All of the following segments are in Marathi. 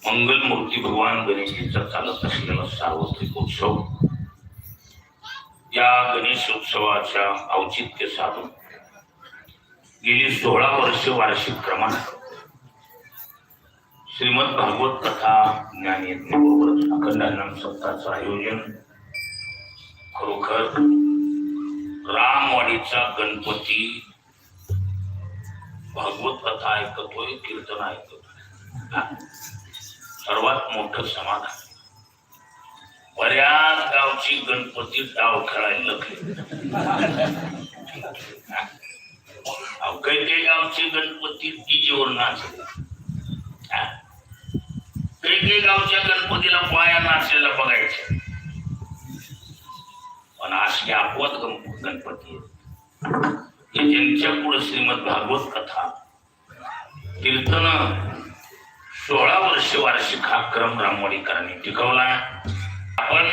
मंगलमूर्ती भगवान गणेशाचा चालत असलेला सार्वत्रिक उत्सव, या गणेश उत्सवाच्या औचित्य साधून गेली 16 वर्ष वार्षिक क्रमांक श्रीमद भागवत कथा ज्ञानयज्ञ बरोबरच अखंड हरिनाम सप्ताहाचं आयोजन खरोखर रामवाडीचा गणपती भागवत कथा ऐकतोय, कीर्तन ऐकतोय, सर्वात मोठं समाधान. बऱ्याच गावची गणपती डाव खेळायला लागले. काही गावचे गणपती डीजेवर नाचले, काही गावच्या गणपतीला पाया नाचलेला बघायचे. पण अशी अपवाद गणपती हे ज्यांच्या पुढे श्रीमद भागवत कथा कीर्तन 16 वर्ष वार्षिक हा क्रम ब्राह्मणीकरांनी टिकवला. आपण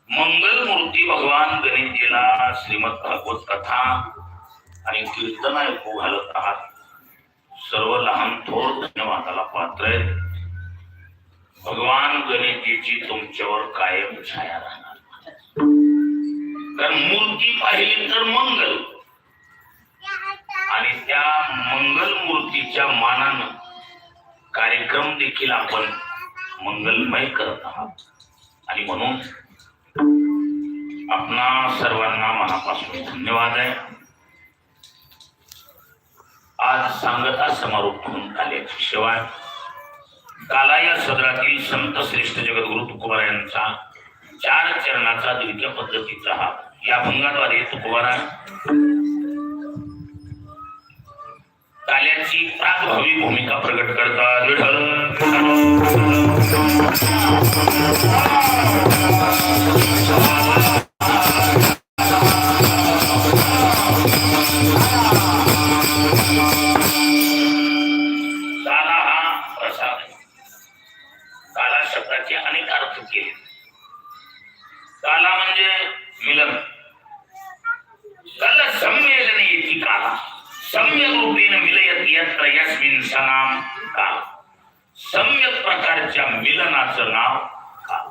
मंगलमूर्ती भगवान गणेशजीला श्रीमद भागवत कथा आणि कीर्तन ऐकू घालत आहात. सर्व लहान थोर धन्यवादाला पात्र आहेत. भगवान गणेशजीची तुमच्यावर कायम छाया राहणार. कारण मूर्ती पाहिली तर मंगल, आणि त्या मंगल मूर्तीच्या मानानं कार्यक्रम देखील आपण मंगलमय करत आहात. आणि म्हणून आपणा सर्वांना मनापासून धन्यवाद आहे. आज सांगता समारोप होऊन आल्याची शिवाय काला या सदरातील संत श्रेष्ठ जगद्गुरु तुकोबारा यांचा 4 चरणाचा द्वितीय पद्धतीचा हा या भंगाद्वारे तुकोबारा काल्याची प्रागभावी भूमिका प्रकट करतात. काला हा प्रसाद. काला शब्दाचे अनेक अर्थ केले. काला म्हणजे मिलन. कल संमेलन येती काला सम्यक रूपेण मिलयत यत्र यस्मिन् सनाम काल. सम्यक प्रकारच्या मिलनाचं नाव काल.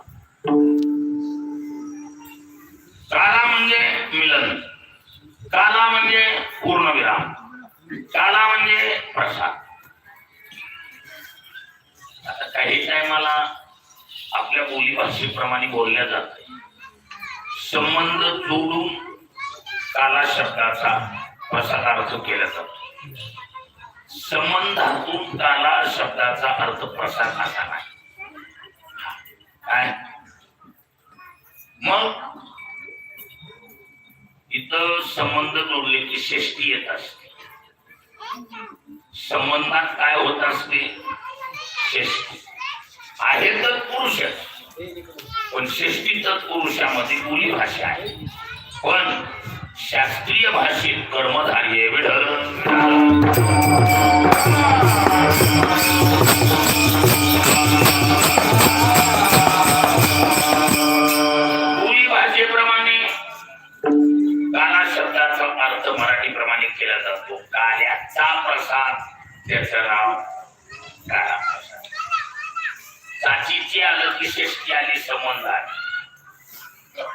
काला म्हणजे मिलन, काला म्हणजे पूर्णविराम, काला म्हणजे प्रसाद. आता काही टायमाला आपल्या बोलीभाषेप्रमाणे बोलल्या जाते. संबंध जोडून काला शब्दाचा प्रसादार्थ केला जातो. संबंधातून काला शब्दाचा अर्थ प्रसाद असा नाही. काय मग इथं संबंध जोडले की षष्टी येत असते. संबंधात काय होत असते? षष्टी आहे तर पुरुष, पण षष्टी तत्पुरुषामध्ये बोली भाषा आहे. पण शास्त्रीय भाषेत कर्मधार्य विढळ. बोली भाषेप्रमाणे काला शब्दाचा अर्थ मराठीप्रमाणे केला जातो. काल्याचा प्रसाद, त्याचं नाव काला प्रसाद. साचीची आलं की षष्टी आली, संबंध आली.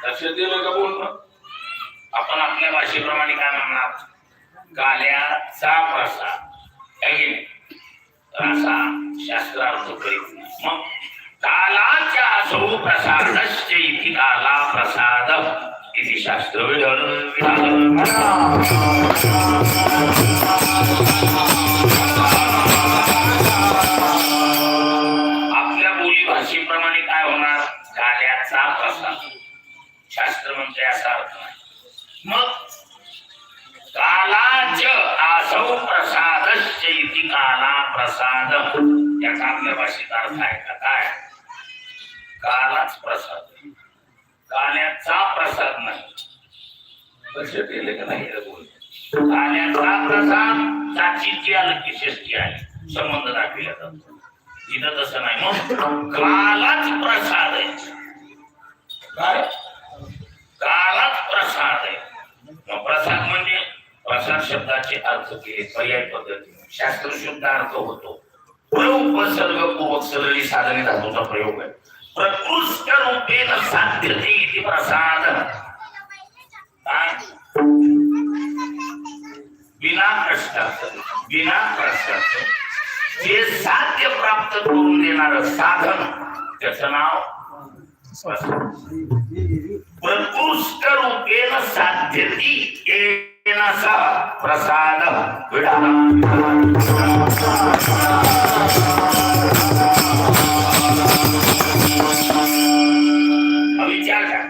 लक्षात दिलं का बोलणं? आपण आपल्या भाषेप्रमाणे काय म्हणणार? काल्याचा प्रसाद. असा शास्त्रार्थ करीत. मग कालाच्या असो प्रसादश्च इति काला प्रसाद इति शास्त्र आपल्या बोली भाषेप्रमाणे काय होणार? काल्याचा प्रसाद. शास्त्र म्हणते असा अर्थ नाही. मग कालाच आसौ प्रसादश्च इति काला प्रसाद याचा आपल्या भाषेत अर्थ आहे का? काय? कालाच प्रसाद, काल्याचा प्रसाद नाही. लक्षात येईल का नाही? काल्याचा प्रसाद साचीची आलं की षष्टी आहे, संबंध दाखविला जातो. इथं तसं नाही. मग कालाच प्रसाद आहे. काय? कालाच प्रसाद आहे. प्रसाद म्हणजे प्रसाद शब्दाचे अर्थ केले पर्याय पद्धतीने. शास्त्र शब्द अर्थ होतो उपसर्ग पूर्वक सरळी साधने धातूचा प्रयोग आहे. प्रकृष्ट रूपेण साध्यते इति प्रसाद. बिना कष्टाचं, बिना कष्टाचं जे साध्य प्राप्त करून देणार साधन, त्याचं नाव प्रकृष्ट रूपेण साध्यती येन सह प्रसाद विचार का?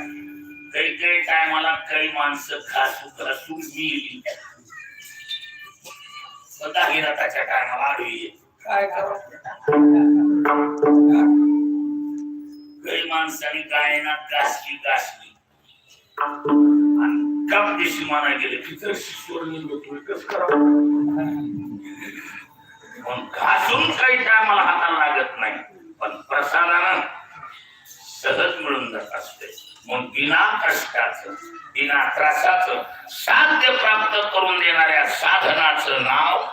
काही टायमाला काही माणसं खासून मिळली, दागिनाच्या टायमाला आडवी. काय करावं? काही माणसाने गायनात गासली कापदेशी माना गेले की जर शिश्वर निघतोय कस करावं मग घासून काही टायमाला हाताला लागत नाही पण प्रसादानं सहज मिळून जात असते मग बिना कष्टाचं बिना त्रासाचं साध्य प्राप्त करून देणाऱ्या साधनाचं नाव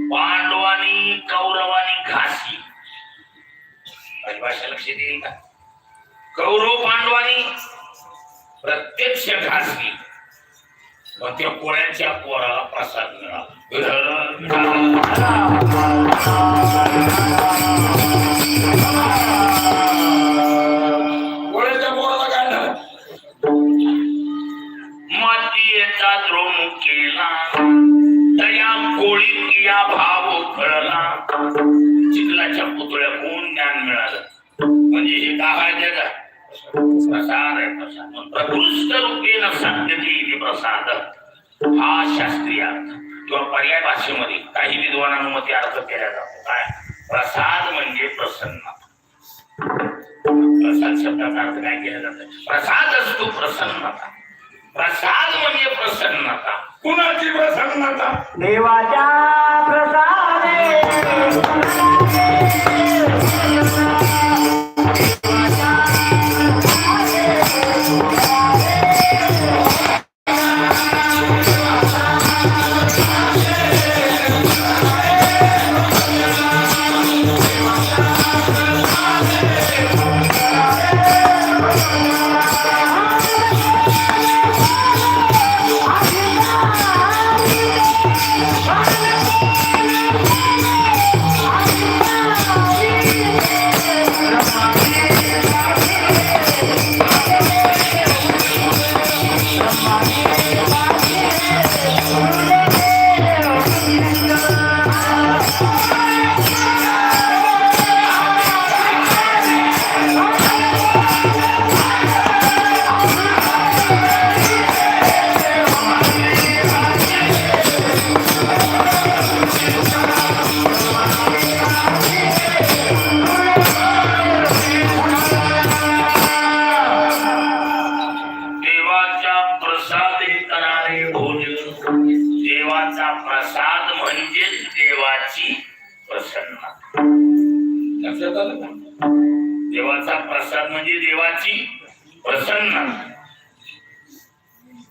पांडवानी कौरवानी घासी माझी भाषा लक्ष देईल का कौरव पांडवानी प्रत्यक्ष घासली मग त्या पोळ्याच्या पोराला प्रसाद मिळाला पोळ्याच्या पोराला काय झालं मातीचा द्रोण केला तया कोळी या भाव कळला चिखलाच्या पुतळ्या कोण ज्ञान मिळालं म्हणजे हे काय का प्रसाद आहे प्रसाद प्रकृष्ट रूपेण सत्यते इति प्रसाद हा शास्त्रीय अर्थ किंवा पर्याय भाषेमध्ये काही विद्वानांमध्ये अर्थ केला जातो काय प्रसाद म्हणजे प्रसन्नता प्रसाद शब्दाचा अर्थ काय केला जातो प्रसाद असतो प्रसन्नता प्रसाद म्हणजे प्रसन्नता कुणाची प्रसन्नता देवाच्या प्रसादे देवाचा प्रसाद म्हणजे देवाची प्रसन्नता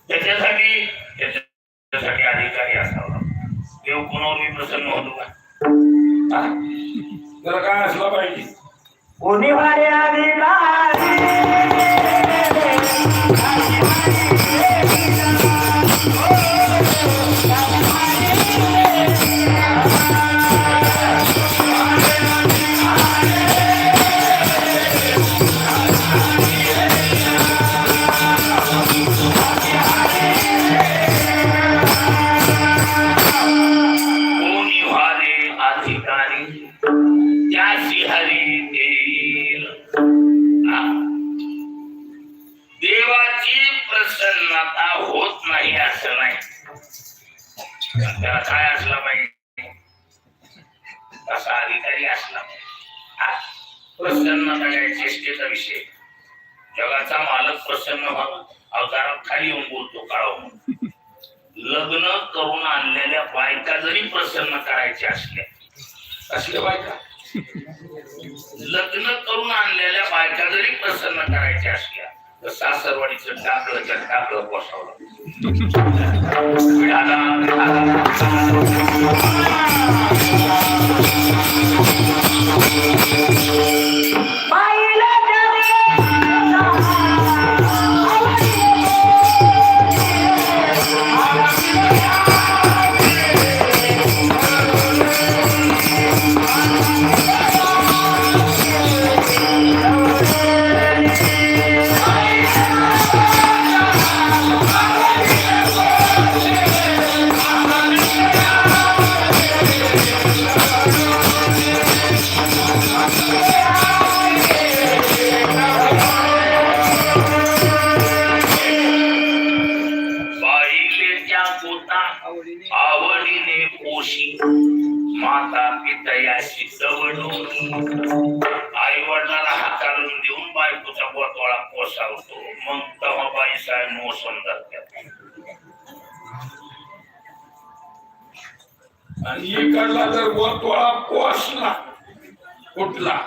त्याच्यासाठी अधिकारी असावा देव कोणावर प्रसन्न होतो का जरा काय असला पाहिजे कोणी वारे अधिकारी होत नाही असं नाही त्याला काय असला पाहिजे असा अधिकारी असला प्रसन्नता या चेष्टेचा विषय जगाचा मालक प्रसन्न व्हावा अवतारात खाली येऊन बोलतो काळो लग्न करून आणलेल्या बायका जरी प्रसन्न करायच्या असल्या बायका लग्न करून आणलेल्या बायका जरी प्रसन्न करायच्या असल्या तर सासरवाडीचं टाकलं पोसावलं आवडीने पोशी माता पितयाशी जवळून आई वडिलांना हाताला काढून देऊन बायकोचा गोतवाळा पोसावतो. मग तेव्हा बाई साहेब नो समजत. आणि इकडला जर गोतवाळा पोसला कुठला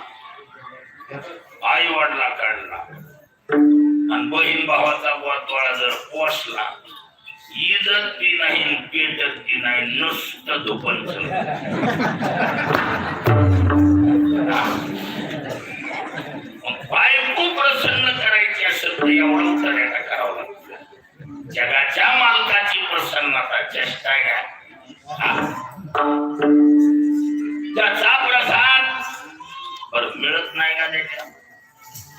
आई वडला काढला आणि बहीण भावाचा गोतवाळा जर पोसला, इजत ती नाही पेटत ती नाही, नुसतं दुपन बायको प्रसन्न करायची असेल तर एवढं करायला करावं लागतं. जगाच्या मालकाची प्रसन्नता चेष्टा घ्या. त्याचा प्रसाद परत मिळत नाही का?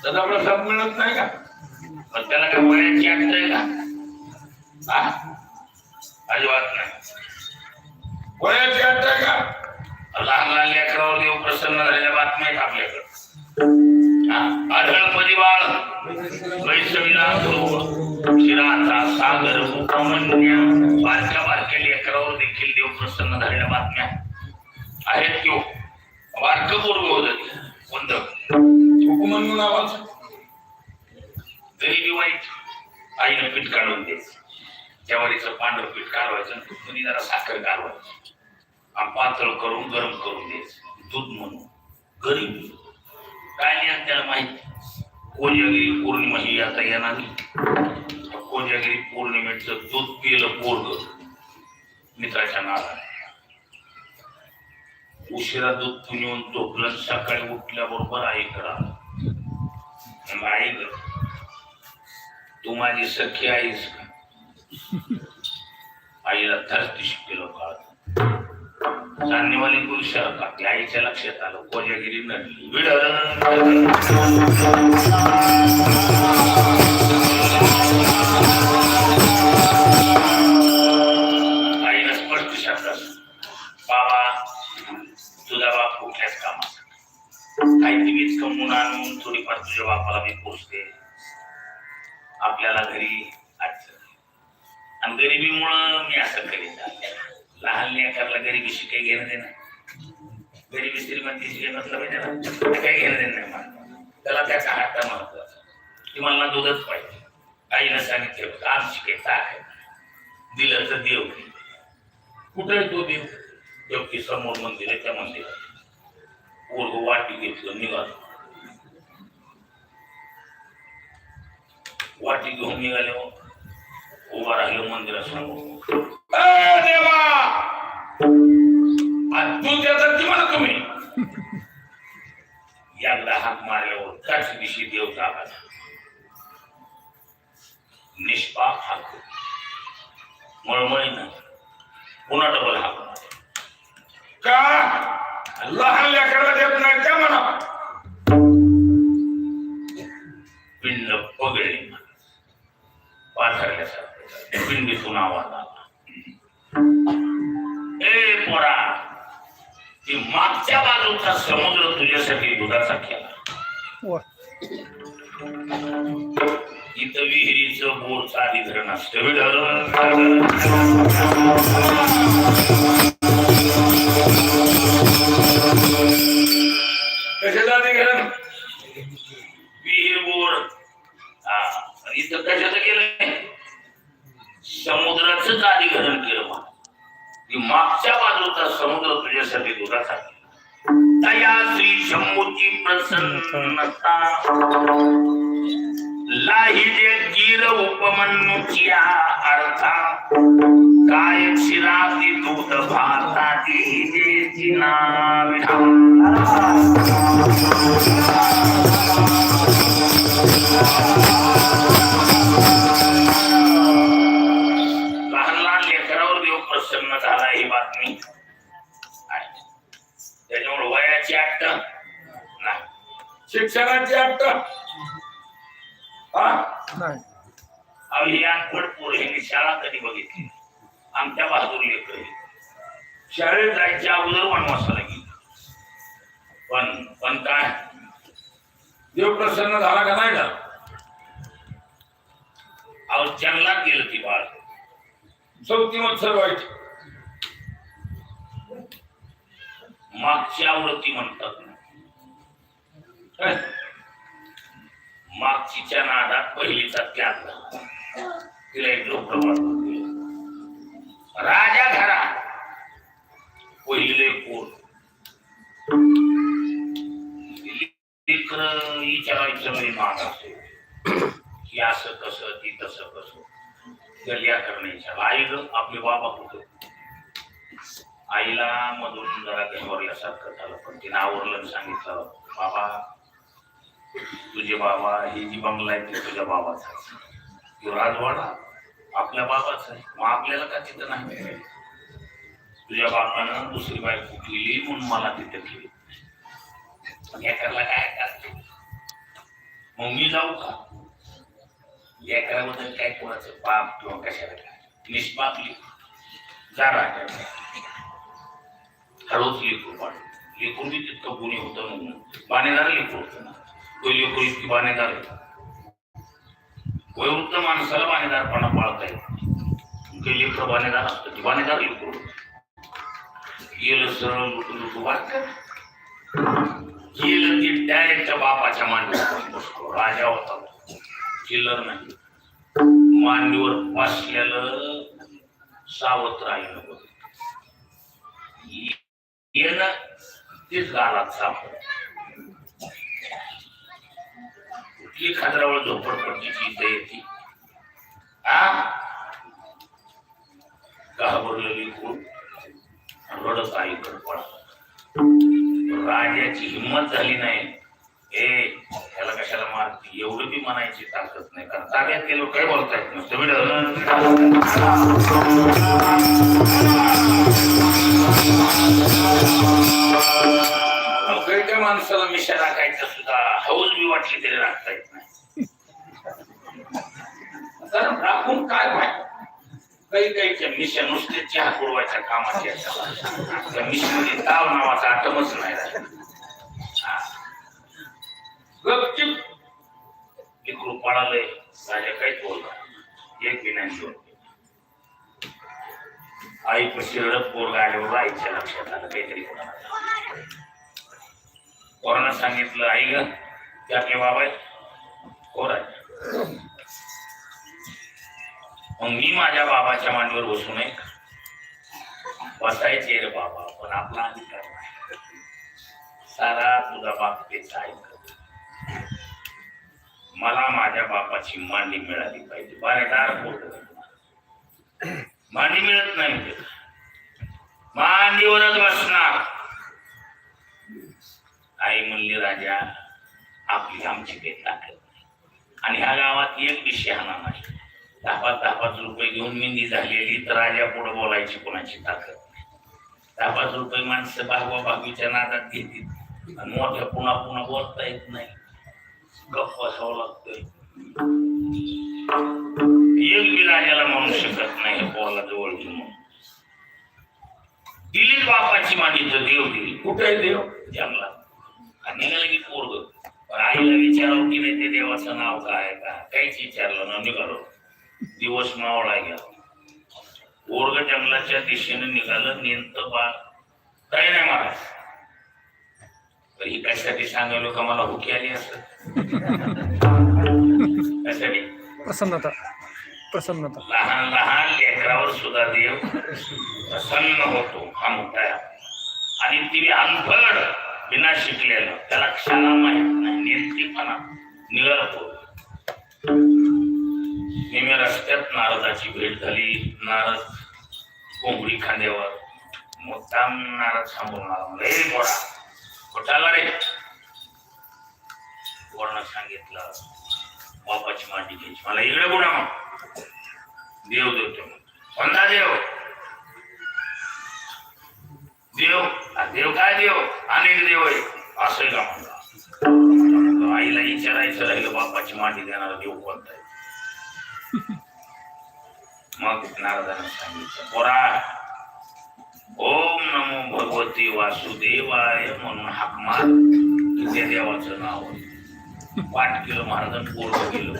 त्याचा प्रसाद मिळत नाही का? मग त्याला काय वयाची असतंय का? अजिबात नाही. वयाची अट आहे का? लहान लहान लेकरावर देव प्रसन्न झालेल्या बातम्या आहेत आपल्याकडे. आढळ परिवार वैष्णवीला क्षीराचा सागर उपमन्य बारक्या बारक्या लेकरावर देखील देव प्रसन्न झालेल्या बातम्या आहेत. किंवा बारक पूर्व होत कोणतं उपमन्यू नावाचं गरिबी वाईट. आईनं पीठ काढून द्यायचं, ज्वारीचं पांढरं पीठ काढवायचं, तुम्ही जरा साखर काढवायची, पातळ करून गरम करून द्यायचं दूध म्हणून. गरीब काय नाही त्याला माहिती. कोजागिरी पौर्णिमा ही आता येणार. कोजागिरी पौर्णिमेचं दूध पिलं पोरग मित्राच्या नावाने. उशिरा दूध पिऊन येऊन झोपलं, सकाळी उठल्याबरोबर आईकडे आलं. आई ग, तू माझी सखी आईस का? आईला धरतीशी पिलो काळ जाणीवाली पुरुषा का आईच्या लक्षात आलं. कोजागिरी नडली. आईला स्पष्ट शब्दात, बाबा तुझा बाप कुठल्याच कामाचा काही मीच कमवून आणून थोडीफार तुझ्या बापाला मी पोचते. आपल्याला घरी आणि गरिबीमुळं मी असं करीत. लहान लेकरला गरिबीशी काही घेणं देणं, गरिबी श्रीमंतीशी घेणं काही घेणं देणं नाही मला. त्याला त्याचा हात महत्वाचा की मला दूधच पाहिजे. आईनं सांगितलं आमची काही ताक आहे, दिलं तर देव. कुठे तो देव? योग्य समोर मंदिर आहे, त्या मंदिरात पोरग वाटी घेतलं, निघालं. वाटी घेऊन निघाले, उभा राहिलो मंदिरासमोर. देवा तू त्याचा की म्हणा तुम्ही याला हाक मारल्यावर त्याच दिवशी देव जागा निष्पाप हाक मळमळी नाही. पुन्हा डबल हाक का? लहान लेकराला देत नाही का म्हणा? पिंड पगळली पाथरल्यासारखं पिंडीतून आवाज आला. ए पोरा, ती मागच्या बाजूचा समुद्र तुझ्यासाठी दुधाचा केला. इथं विहिरीचं बोर चारी धरण असतं. कशासाठी घरण? विहीर बोर. इथं कशाचं केलंय? समुद्राच अधिग्रहण केलं. मागच्या बाजूचा समुद्र तुझ्यासाठी दुधाचा तया श्री शंभूची प्रसन्नता लाहिजे गिर उपमन्यूची अर्था काय शिराती दूध भाताची देची प्रसन्न झाला. ही बातमी त्याच्यामुळे वयाची अट्ट नाही, शिक्षणाची अट्ट ही अनपड पोर यांनी शाळा कधी बघितली? आमच्या बहादूर लेकर शाळेत जायच्या अगोदर वनवासाला गेली. पण काय देव प्रसन्न झाला का नाही का? अहो जंगलात गेलं ती बाळ. 34 मत्सर वाईट मागची आवृत्ती म्हणतात. मागचीच्या नादात पहिलीचा त्याग झाला. तिला एक लोकप्रवाद राजा घरा पहिले पोर विचारायचं नाही माग असतो की असं कसं ती तसं कसं गल्या करण्याच्या. आई आपले बाबा कुठे आईला मधून जरा घाबरल्यासारखं झालं पण तिने आवरलं सांगितलं बाबा तुझे बाबा हे जी बंगला आहे ते तुझ्या बाबाचा आहे राजवाडा आपल्या बाबाचा आहे मग आपल्याला का तिथं नाही. तुझ्या बापानं दुसरी बायको केली म्हणून मला तिथे केली लेकरला काय करते मग मी जाऊ का. लेकराबद्दल काय कोणाचं पाप किंवा कशाला काय निष्पापली जा राजा हळूच लेकरू पाडू लेकरून बी तितकं गुन्हे होतं म्हणून बाणेदार लेकरू होतं ना तो लेकरू इतकी बाणेदार वयोवृद्ध माणसाला बाणेदारपणा पाळता येत काही लेकरं बाणेदार असतं ती बाणेदार लेकरू गेलं सरळ लुटू गेलं ते डायरेक्ट बापाच्या मांडीवर बसतो. राजा होता चिल्लर नाही मांडीवर बसलेलं सावत्र राहिलं बघ येणं तेच गालात सापड कुठली खादरावळ झोपडपट्टीची इथं येते घाबरलेली कोण रडत आईकडे पळा. राजाची हिंमत झाली नाही त्याला कशाला मारती एवढं बी म्हणायची ताकद नाही कारण ताब्यात गेलो काय बोलता येत नसतं. त्या माणसाला मिशा राखायचं सुद्धा हौस बी वाटली तरी राखता येत नाही. कारण राखून काय पाहिजे काही काहीच्या मिशा नुसते चहा पुरवायच्या कामाची असतात त्या मिशमध्ये ताव नावाचा आटमच नाही राहिला. गपचिप लेकरू पळालंय राजा काहीच बोलला एक बी नाही दोन आई पशी रडत पोरगा आल्यावर आईच्या लक्षात आलं काहीतरी पोरानं सांगितलं आई ग ते आपले बाबा आहेत कोण आहे मग मी माझ्या बाबाच्या मांडीवर बसू नये बसायचे रे बाबा पण आपला अधिकार नाही सारा तुझा बाप तेच ऐक मला माझ्या बापाची मांडी मिळाली पाहिजे. बारेदार पोट मांडी मिळत नाही मांडीवरच बसणार. आई म्हणली राजा आपली आमची काही ताकद नाही आणि ह्या गावात एक विषय हा नाही 10-5 रुपये घेऊन मेंदी झालेली तर राजा पुढे बोलायची कोणाची ताकद नाही. 10-5 रुपये माणसं भागवा भागवीच्या नादात घेतील आणि मोठ्या पुन्हा बोलता येत नाही गप्प बसावं लागतंय. एक बी राजाला म्हणू शकत नाही बोला जवळ घेऊन दिली बापाची मांडी तर देव दिली कुठे आहे देव जंगलात आणि निघालं की पोरग आईला विचारावं की नाही ते देवाचं नाव काय का काहीच विचारलं ना निघालो. दिवस मावळा गेला पोरग जंगलाच्या दिशेने निघालं नेमकं बा काही नाही मला ही कशासाठी सांगायलो का मला हुकी आली असं कशासाठी प्रसन्नता लहान लहान लेकरावर सुद्धा देव प्रसन्न होतो हा मोठा आणि ती अनफळ बिना शिकलेलं त्याला क्षणा माहित नाही नेमकेपणा निघालतो. नेहमी रस्त्यात नारदाची भेट झाली. नारद कोंबडी खांद्यावर मुद्दाम नारद सांगून आला मला हे बोला खोटाला रे वर्ण सांगितलं बापाची मांडी घ्यायची मला इकडे बोला मग देव देतो कोणता देव देव देव काय देव अनेक देव आहे असं का म्हणला. आईला विचारायचं राहिलं बापाची मांडी देणारा देव कोणता आहे. मग नारदाने सांगितलं पोरा ओम नमो भगवती वासुदेवाय म्हणून हाक मार त्या देवाचं नाव पाठ केलं महाराजांनी पूर्ण केलं.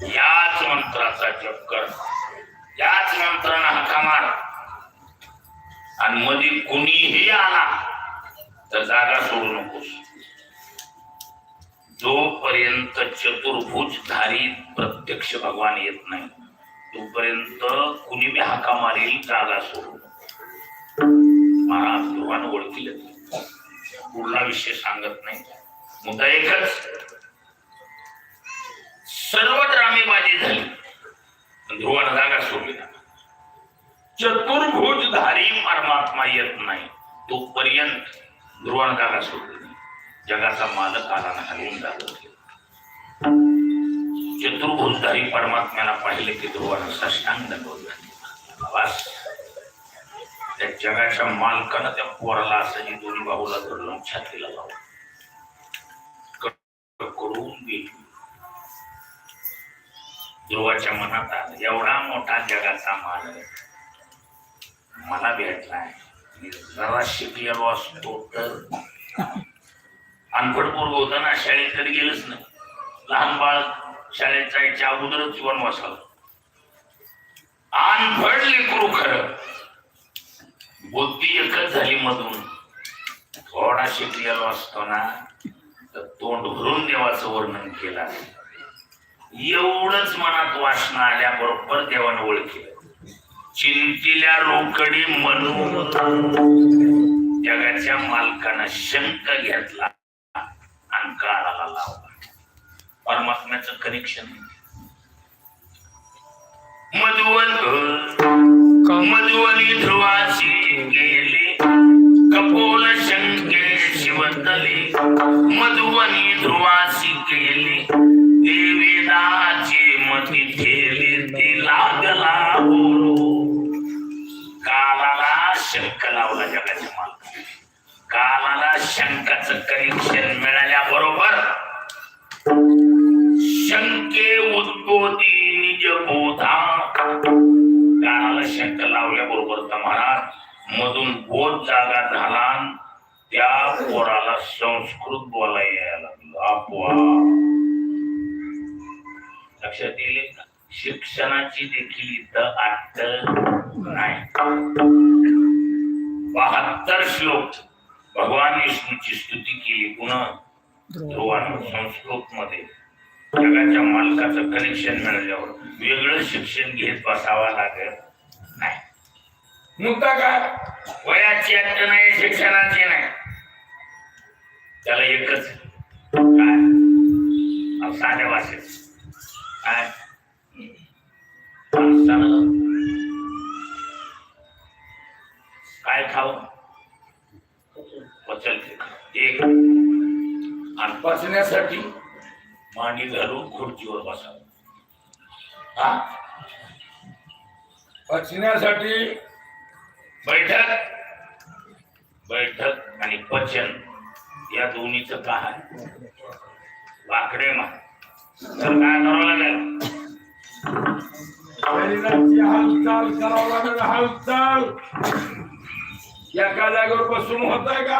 याच मंत्राचा जप कर याच मंत्रानं हाका मार आणि मध्ये कुणीही आला तर जागा सोडू नकोस. जोपर्यंत चतुर्भुजधारी प्रत्यक्ष भगवान येत नाही तोपर्यंत कुणी बी हाका मारील जागा सोडू महाराज ध्रुवानं ओळखले पुढला विषय सांगत नाही मुद्दा एकच सर्व ड्रामेबाजी झाली ध्रुवानं जागा सोडली ना चतुर्भुजधारी परमात्मा येत नाही तोपर्यंत ध्रुवानं जागा सोडली नाही जगाचा मालक आला ना हलवून जागा चतुर्भुजधारी परमात्म्याला पाहिले की ध्रुवानं साष्टांग दंडवत बस त्या जगाच्या मालकानं त्या पोराला असं जी दोन्ही बाहूला धरलं छातीला लावलं करून गेली ध्रुवाच्या मनात आलं एवढा मोठा जगाचा मालक मला भेटलाय मी जरा शिकलेलो असतो तर अनपड पोरग होतं ना शाळेत कधी गेलंच नाही लहान बाळ शाळेत जायच्या अगोदरच जीवन वाचलं अनपड लेकरू खरं बुद्धी एकच झाली मधून थोडा शिकलेलो असतो ना तर तोंड भरून देवाचं वर्णन केलं एवढंच मनात वासना आल्याबरोबर देवानं ओळखलं चिंतिल्या रोकडी म्हणून जगाच्या मालकानं शंक घेतला आणि काळाला लावला परमात्म्याचं कनेक्शन मधुवनी ध्रुवाची गेले कपोल शंके शिवतले मधुवनी ध्रुवाची गेले ते वेदाचे मती ठेले ते लागला बोलो कालाला शंक लावला जगाच्या मालकाने कालाला शंकाचं कनेक्शन मिळाल्याबरोबर शंके उद्बोधी निज बोधा कानाला शंक लावल्याबरोबर महाराज मधून बोध जागा झाला त्या पोराला संस्कृत बोलायला यायला लागलं आपोआप लक्षात येईल का शिक्षणाची देखील इथं अट नाही 72 श्लोक भगवान विष्णूची स्तुती केली पुन्हा ध्रुवानं संस्कृत मध्ये जगाच्या मालकाचं कनेक्शन मिळाल्यावर वेगळं शिक्षण घेत बसावा लागत नाही मुद्दा काय वयाची अट नाही शिक्षणाची नाही त्याला एकच काय साध्या भाषेत काय काय खावं पचल एक आणि पचण्यासाठी मांडी घालून खुर्चीवर बसावं पचण्यासाठी बैठक बैठक आणि पचन या दोन्हीचं काय वाकडे मा तर काय करावं लागेल शरीराची हालचाल करावं लागेल हालचाल एका जागेवर बसून होत आहे का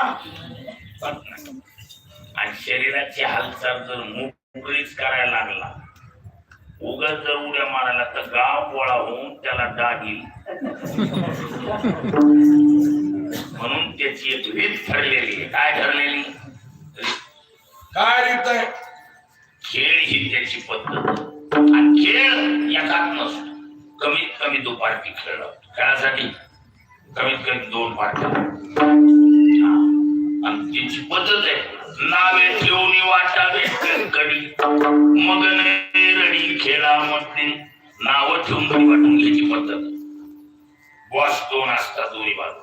आणि शरीराची हालचाल जर मोकळीच करायला लागला उगाच जर उड्या मारायला तर गाव गोळा होऊन त्याला डागी म्हणून त्याची एक रीत ठरलेली आहे काय ठरलेली काय रीत आहे खेळ ही त्याची पद्धत आणि खेळ एकात नसतो कमीत कमी 2 पार्टी खेळासाठी कमीत कमी 2 पार्ट्या आणि त्याची पद्धत आहे नावे ठेवून वाटावे कडी मग रडी खेळामध्ये नाव ठेवून कडी वाटून घ्यायची पद्धत बॉस 2 असतात दोन्ही बाजू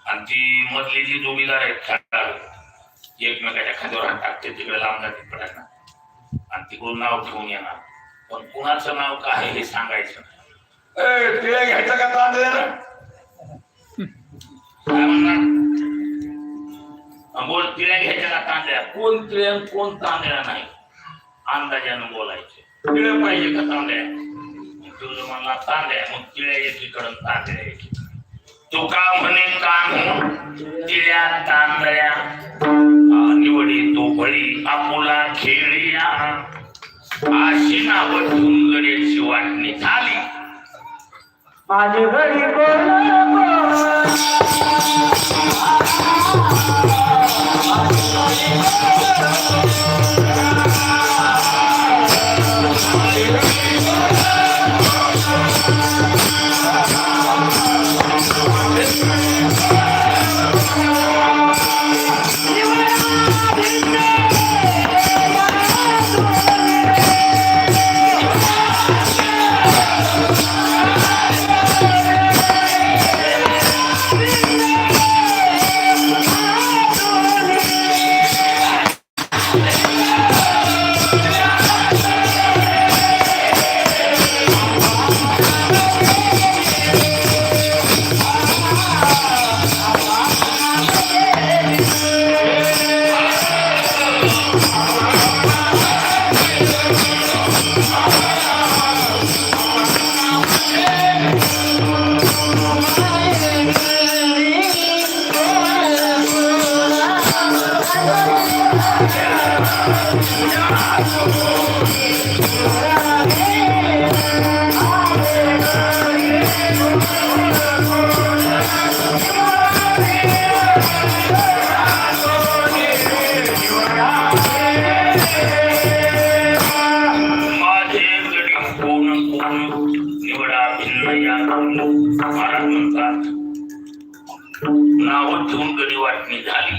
आणि ती मधली जी जोडीदार आहेत खेळाडू एकमेकाच्या खांद्यावर हात टाकते तिकडे लांब जाते पडायला आणि तिकडून नाव ठेवून येणार पण कुणाचं नाव काय हे सांगायचं तिला घ्यायचं का तांदळा काय म्हणणार बोल तिळ्या घ्यायच्या का तांदळ्या कोण तिळ्या कोण तांदळ्या नाही अंदाजानं बोलायचे तिळ्या पाहिजे का तांदळ्या तुझं म्हणला तांदळ्या मग तिळ्या एकीकडून तांदळ्या एकी तुका म्हणे कान तिळ्या तांदळ्या निवडी तो बळी आपुला खेळ्या अशी नावं ठेवून गड्याची वाटणी झाली माझी घडी बोल माझे गडी कोण कोण निवडा भिन्न या महाराज म्हणतात नाव ठेवून गडी वाटणी झाली.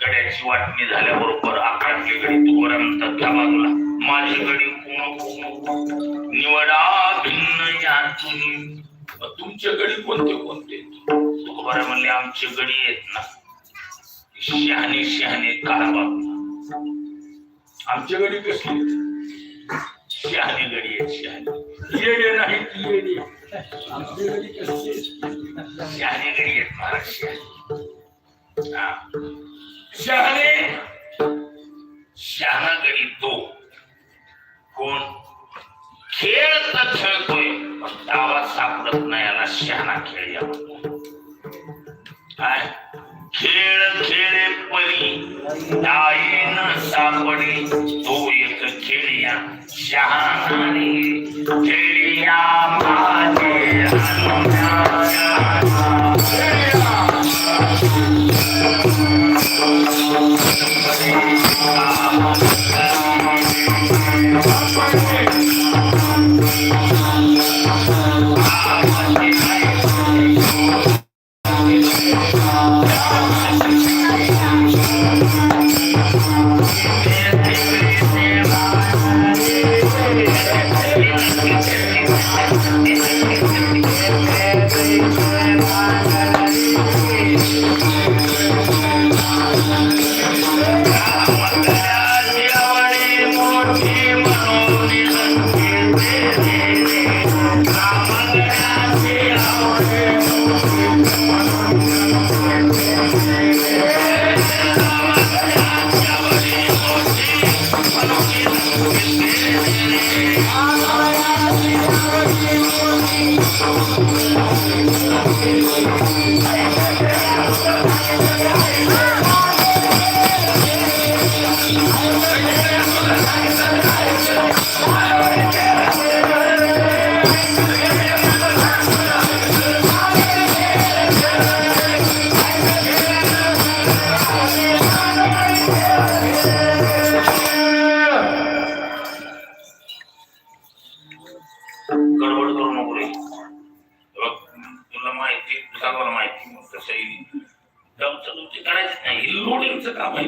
गड्याची वाटणी झाल्याबरोबर आकाशची गडी तुकोबरा म्हणतात त्या बाजूला माझी गडी कोण कोण निवडा भिन्न या तुम्ही. तुमचे गडी कोणते कोणते? तुकोबरा म्हणले आमचे गडी आहेत ना शहाणे शहाणे काळाबाबा. आमच्या गडी कसली शहाणे गडी आहेत शहाणे येडे नाही ती येडे. आमच्या गडी कसली शहाणे गडी आहेत महाराज शहाणे. शहाणा गडी तो कोण खेळ तर खेळतोय आवाज सापडत नाही याला शहाणा खेळ या काय खेळ खेळे परी दाईन सापडी तो एक खेळिया शहाणे खेळिया माझे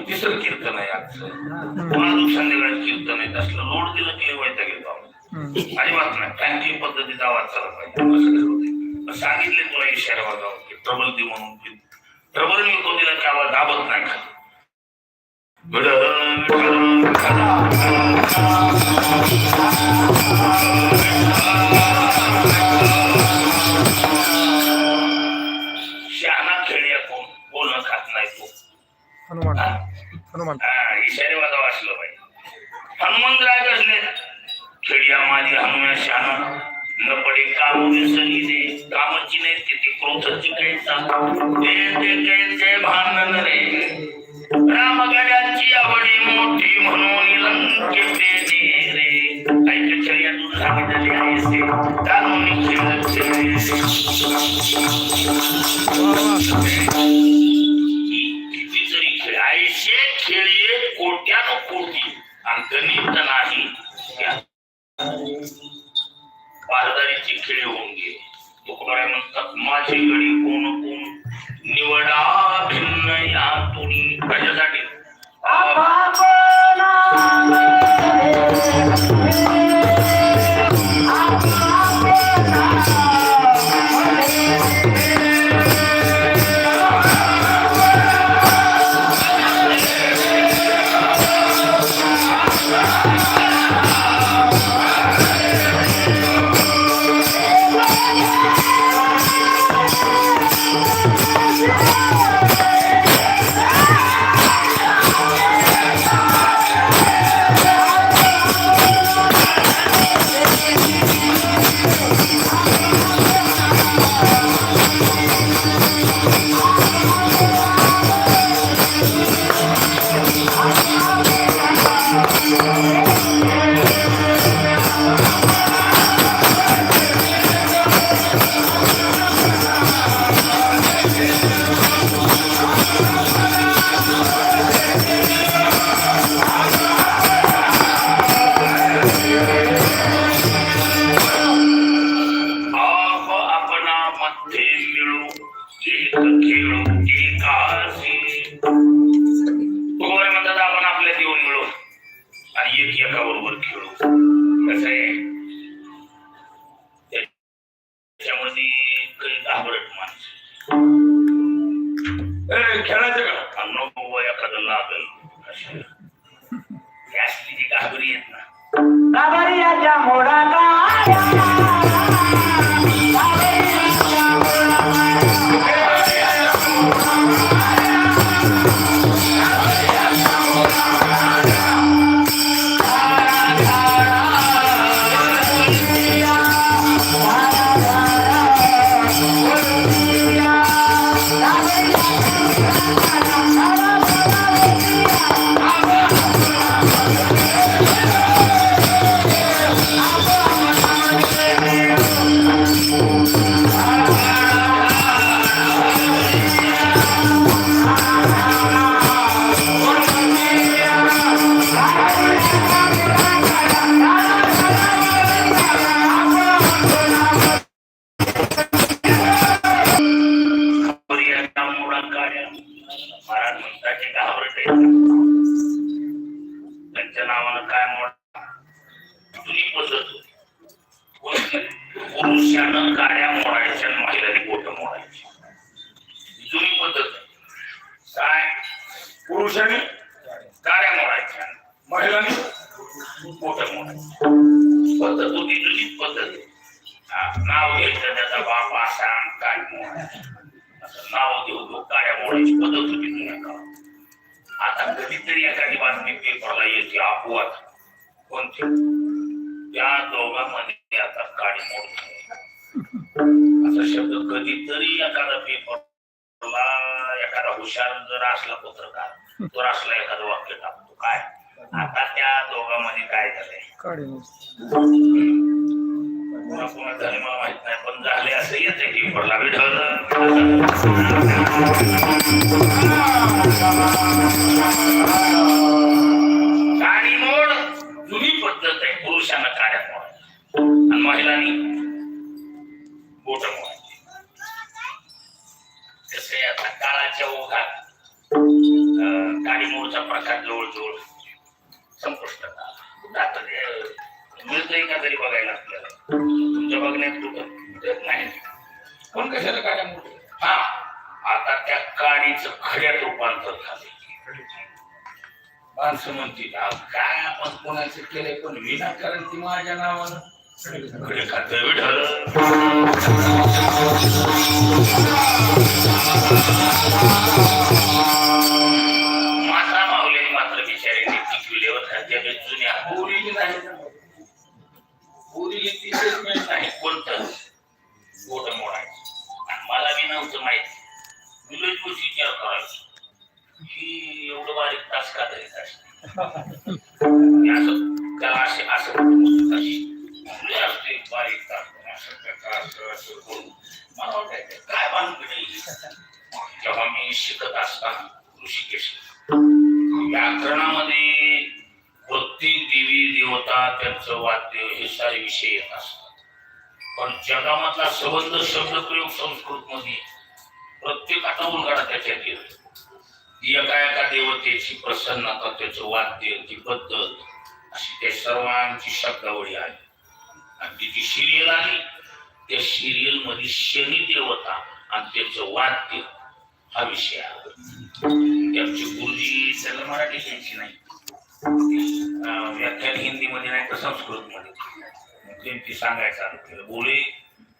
तिसरं कीर्तन आहे आजचं. संध्याकाळी कीर्तन आहे तसलं लोड दिलं की वैता घेतो अजिबात नाही. फ्रँकली पद्धतीचा आवाज चालला पाहिजे. सांगितले तुला इशारा वाजावं की ट्रबल दे म्हणून ट्रबल मी तो दिला की आवाज दाबत नाही खाली. शहाणा खेळ्या कोण बोलणं खात नाही तो हनुमान इशारे वाजावं असलं पाहिजे. हनुमंतराज असले खेळ्या माझी हनुमान शहाणा न पडे काम विसरली दे कामाची नाही तिथे क्रोधाची कैसे भांडण रे रामगड्याची आवडी मोठी म्हणून लंकेचे रे ऐक खेळ्या तू सांगितले आहेस ते कानूनी खेळ किती जरी आणि गणित नाही बारदारीची खेळी होऊन गेली. तुकडे म्हणतात माझी गडी कोण कोण निवडा भिन्न यातून कशासाठी खेळायचं का एखादं लागल घाबरी येत ना काबरियाच्या मोडा त्यांच्या नावानं काय मोडा जुनी पद्धत पुरुषानं गाड्या मोडायच्या आणि महिलांनी बोट मोडायची जुनी पद्धत काय पुरुषाने गाड्या मोडायच्या महिलांनी बोट मोडायची पद्धत होती जुनी पद्धत. नाव घ्यायचं त्याचा बाप असा काय मोडायचं असं नाव घेऊ गाड्या मोडायची पद्धत होती जुन्या काळात. आता कधीतरी एखादी बातमी पेपरला येते अपवाद कोणती त्या दोघांमध्ये आता गाडी मोड असा शब्द कधीतरी एखादा पेपरला एखादा हुशार जर असला पत्रकार तर असला एखादं वाक्य टाकतो काय आता त्या दोघांमध्ये काय झालंय कोणा झाले मला माहित नाही पण झाले असं येते पेपरला गाडी मोड जुनी पद्धत आहे. पुरुषांना गाड्या मोडायच्या आणि महिलांनी बोट मोडायची. तसे आता काळाच्या ओघात गाडी मोडचा प्रकार जवळजवळ संपुष्टात आला. आता मिळतंय का तरी बघायला आपल्याला तुमच्या बघण्यात कुठं नाही पण कशाला गाड्या मोडल्या. हा आता त्या गाडीचं खड्यात रूपांतर झाले. माणसं म्हणतील काय आपण कोणाचं केलंय पण विनाकारण ती माझ्या नावानं खडे खात विढालं. माता मावलेली मात्र बिचारीने टिकविल्यावर खाद्याने जुन्या पोरीली नाही पोरीली ती ट्रीटमेंट नाही कोणतं बोट मोडायचं आणि मला बी नव्हतं माहिती. तुला तूच विचार करायची ही एवढं बारीक तास का तरी असं त्याला असे असं असते बारीक तास असं करून मला वाटायचं काय बांधकडे. जेव्हा मी शिकत असताना ऋषिकेश व्याकरणामध्ये वृत्ती देवता त्यांचं वाद्य हे सारे विषय येत असतात. पण जगामधला संबंध शब्दप्रयोग संस्कृत मध्ये प्रत्येकाचा उलगडा त्याच्यात येतो. एका देवतेची प्रसन्नता, त्याचं वाद्य, ती पद्धत, अशी त्या सर्वांची शब्दावळी आली. आणि ती जी सिरियल आली, त्या सिरियल मध्ये शनी देवता आणि त्याचं वाद्य हा विषय आला. त्यांची गुरुजी त्याला मराठी घ्यायची नाही, व्याख्यान हिंदी मध्ये नाही तर संस्कृत मध्ये त्यांची सांगायचं केलं. बोले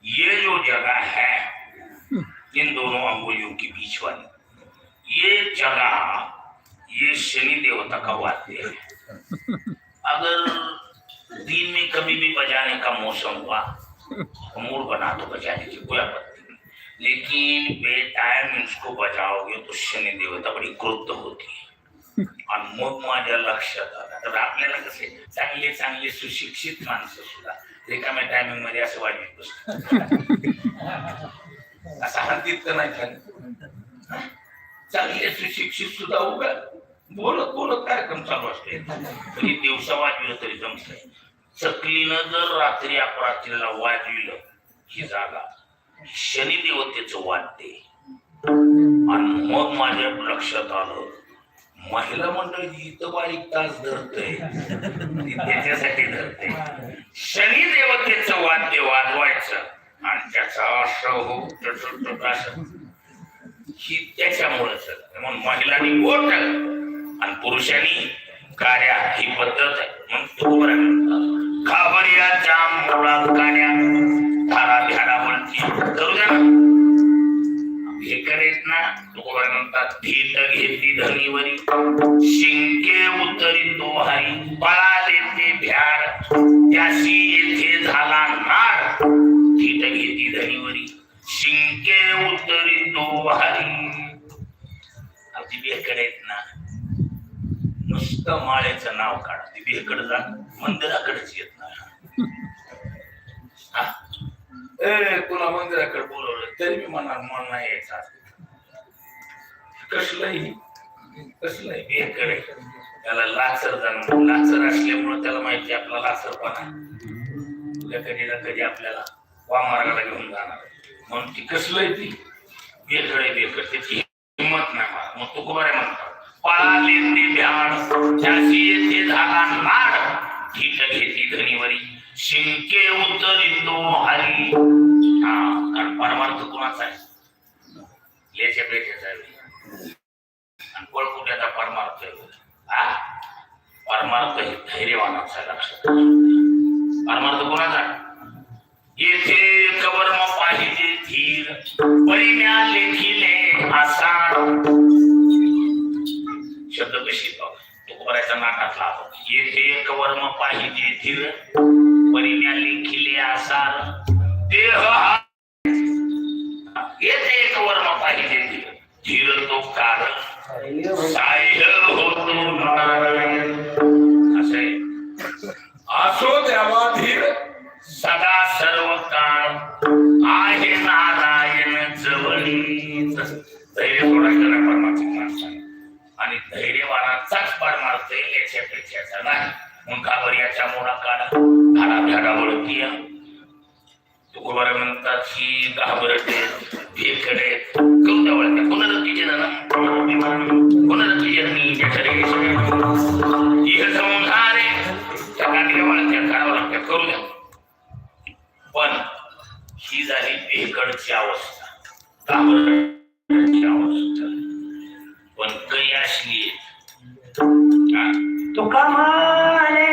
ये जो जगह है इन दोनों अंगुलियों के बीच वाली, ये जगह ये शनि देवता का वाद्य है. अगर दिन में कभी भी बजाने का मौसम हुआ तो मूड बना दो बजाने की, कोई आपत्ति नहीं. लेकिन बेटाइम इसको बजाओगे तो शनि देवता बड़ी क्रुद्ध होती है. आणि मग माझ्या लक्षात आलं, तर आपल्याला कसे चांगले चांगले सुशिक्षित माणसं सुद्धा रिकाम्या टायमिंग मध्ये असं वाजवत बसतात. असं हद्दीत तर नाही झालं. चांगले सुशिक्षित सुद्धा उगा बोलत बोलत कार्यक्रम चालू असते. तरी दिवसा वाजविलं तरी जमतंय. चकलीनं जर रात्री अपरात्रीला वाजविलं ही जागा शनी देवतेचं वाद्य. आणि मग माझ्या लक्षात आलं, महिला मंडळी इथं बारीक तास धरतय त्याच्यासाठी धरते. शनी देवतेचं वाद्य वाजवायचं आणि त्याचा असं ही त्याच्यामुळेच. म्हणून महिलांनी बोट आणि पुरुषांनी कार्या ही पद्धत आहे. म्हणून घाबर्याच्या मुळात कार्या धारा ध्यानावरती करू द्या ना. हे करेत ना तुकोबा म्हणतात, धीट घेतली धनीवरी शिंके उतरी तो हरी, पळाले ते भ्यार त्याशी येथे झाला नार. धीट घेतली धनीवरी शिंके उतरी तो हरी. अगदी बेकडे आहेत ना, नुसतं माळेचं नाव काढ, ती बेकड जा, मंदिराकडेच येत नाही. तुला मंदिराकडे बोलवलं तरी मी म्हणणार मन नाही यायचं. कसलंही बेकडे. त्याला लाचर जाणून, लाचर असल्यामुळे त्याला माहिती आपला लाचरपणा कधी आपल्याला वामार्गाला घेऊन जाणार. म्हणून ती कसलंही ती बेकड त्याची हिंमत नाही. मग तू कुमारे म्हणतात, पळाले ते भ्याड त्याशी येथे झाला नाड, धीट घेती धनीवरी शिंके उतरितो हरी. हा, कारण परमार्थ कोणाचा आहे? याच्या पेठेचा आहे. आणि पळकुट्याचा परमार्थ आहे. हा, परमार्थ हे धैर्यवानाचा. लक्षात, परमार्थ कोणाचा? येथे कवर्म पाहिजे धीर, परिम्या लेखिले आसाड. शब्द कशी तुकोबराच्या नाकातला आपण. येथे कवर्म पाहिजे धीर, परिम्या लेखिले आसार. देह येथे एक वर्म पाहिजे धीर, धीर तो कारण साह्य होतो नारायण. असे असो द्यावा धीर सदा सर्व काळ आहे नारायण जवळीच. धैर्य सोडायचं नाही परमात्मा माणसाने. आणि धैर्यवानाचाच परमार्थ याच्या पेक्षाचा नाही. मग घाबर्याच्या मोडा काढा धारा भ्याडावळती. तुकोबारा म्हणतात की घाबरटे भेकडे कवड्यावळत्या पुनरतीचे पुनरती जन्मी इह संहारे त्या गाठल्या वळत्या करावं लागत्या, करू द्या. पण ही झाली भेकडची अवस्था, घाबरची अवस्था. पण काही असली तुका म्हणे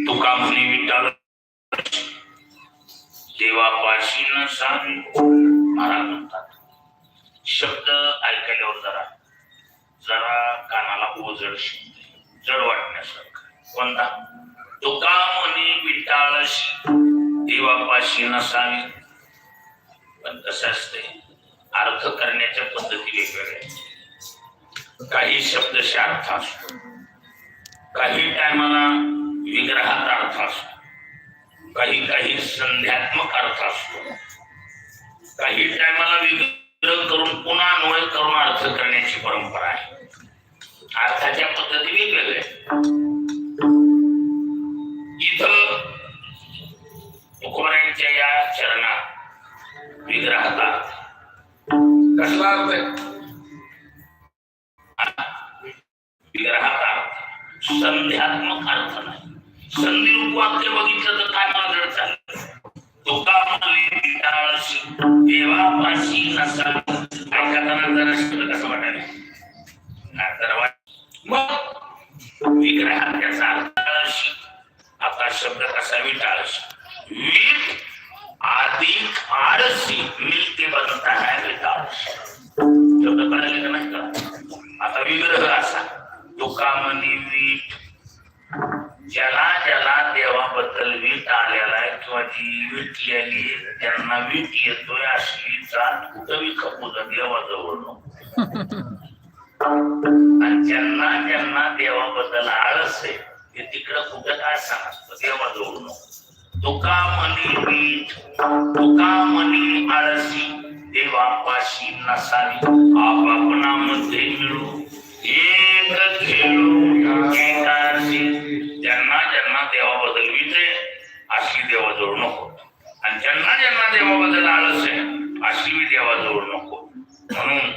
तुका म्हणे विटाळ देवापाशी न सांग महाराज म्हणतात. शब्द ऐकल्यावर जरा जरा कानाला ओझड जड वाटण्यासारखं. कोणता? तुका म्हणे विटाळ देवापाशी नसावी. पण कसं असते, अर्थ करण्याच्या पद्धती वेगवेगळ्या. काही शब्दशः अर्थ असतो, काही टायमाला विग्रहात अर्थ असतो, काही संध्यात्मक अर्थ असतो, काही टायमाला विग्रह करून पुन्हा अन्वय करून अर्थ करण्याची परंपरा आहे. अर्थाच्या पद्धती वेगवेगळ्या. इथं तुकोबारायांच्या या चरणात विग्रहाचा कसला अर्थ आहे? विग्रहाचा अर्थ संध्यात्मक अर्थ नाही. संधिरूप वाक्य बघितलं तर काय मागं चाललं? तुका म्हणले विटाळशी देवापाशी नसा. ऐकताना जरा शब्द कसं वाटायला मग विग्रहात त्याचा अर्थ आता शब्द कसा विटाळशी वीट अधिक आळशी मिलके बनता है विटाळशी. शब्द कळले का नाही का? आता विग्रह असा तुका म्हणे वीट ज्याला ज्याला देवाबद्दल वीट आलेला आहे किंवा जी विटलेली त्यांना वीट येतोय असलीचा कुठंही खपून देवाजवळ नको. आणि ज्यांना ज्यांना देवाबद्दल आळस आहे ते तिकडं कुठं काय सांगत देवाजवळ नको. तुका म्हणी वीट तुका म्हणी आळसी देवापाशी नसावी. आपापणामध्ये मिळू एक खेळू एकाशी. ज्यांना ज्यांना देवाबद्दल वीट आहे असली देवाजवळ नको. आणि ज्यांना ज्यांना देवाबद्दल आळस आहे असली देवाजवळ नको. म्हणून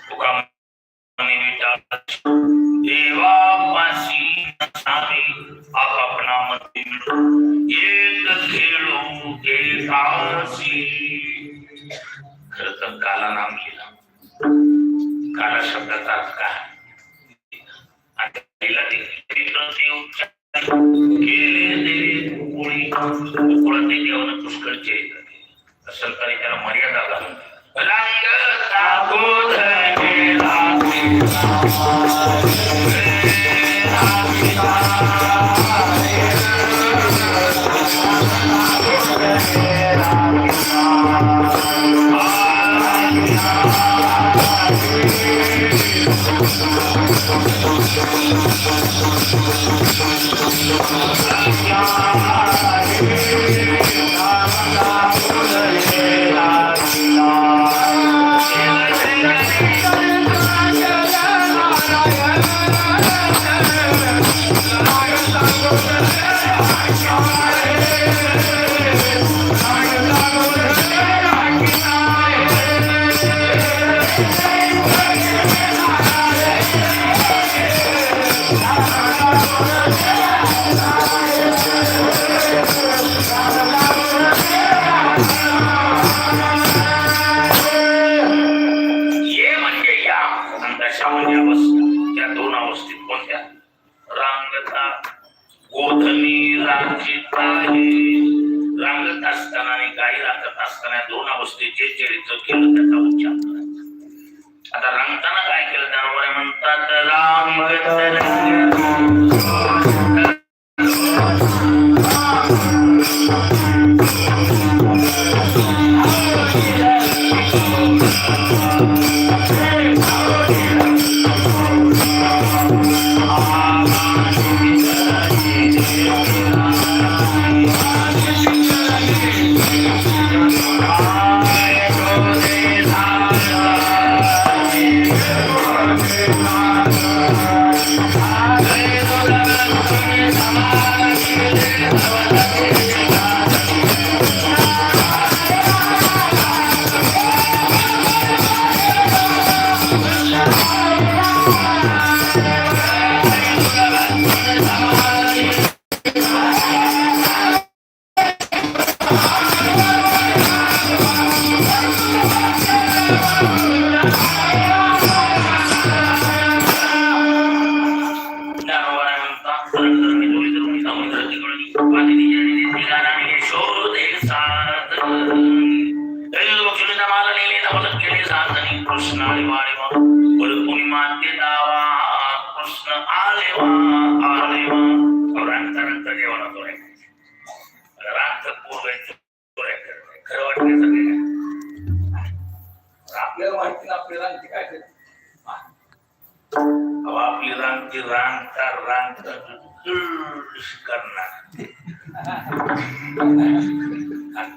तुका देवापाशी नसावी आपापणामध्ये मिळू एक खेळू एकाशी. खरं तर काला नाम लिहिला. काला शब्दाचा अर्थ काय? देवानं पुष्कळचे असेल तरी त्याला मर्यादा घालून रांगत असताना आणि गाई राखत असताना दोन अवस्थेत जे चरित्र केलं त्याचा उच्चार करायचा. आता रांगताना काय केलं त्यावर म्हणतात आपल्याला माहिती ना आपल्याला काय आपली रांगची रांग करणार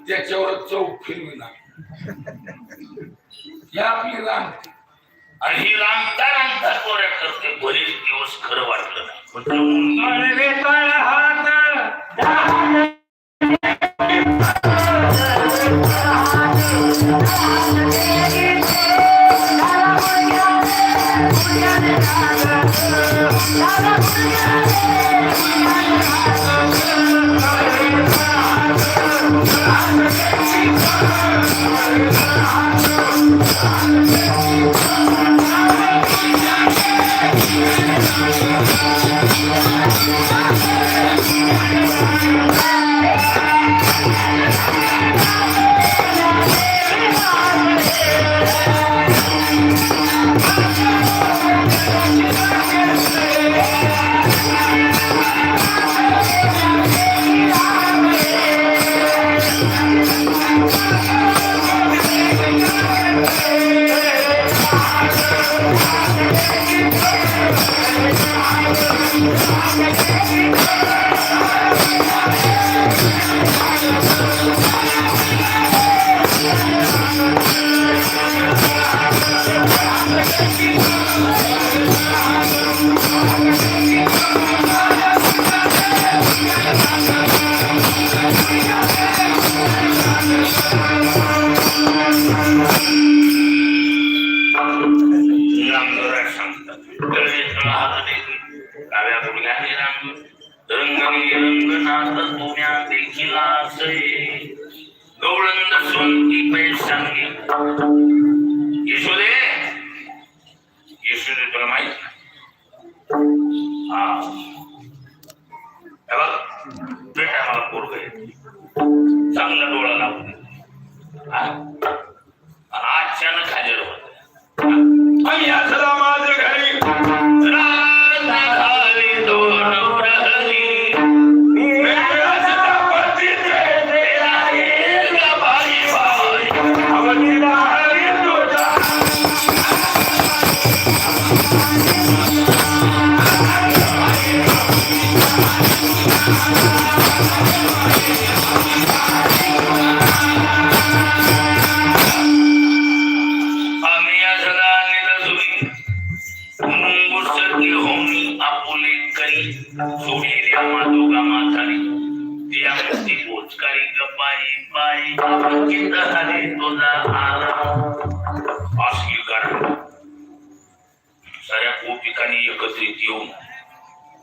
त्याच्यावर चौक फिरविणार या आपली रांग. आणि ही रांगता कोऱ्या करते. बरेच दिवस खरं वाटलं नाही. यशोदे तुला माहित हा हे बघ बेटा मला पोरग आहे चांगला डोळा लावून अचानक हजर होत आणि याचला माझं घरी साऱ्या गोपिकांनी एकत्रित येऊन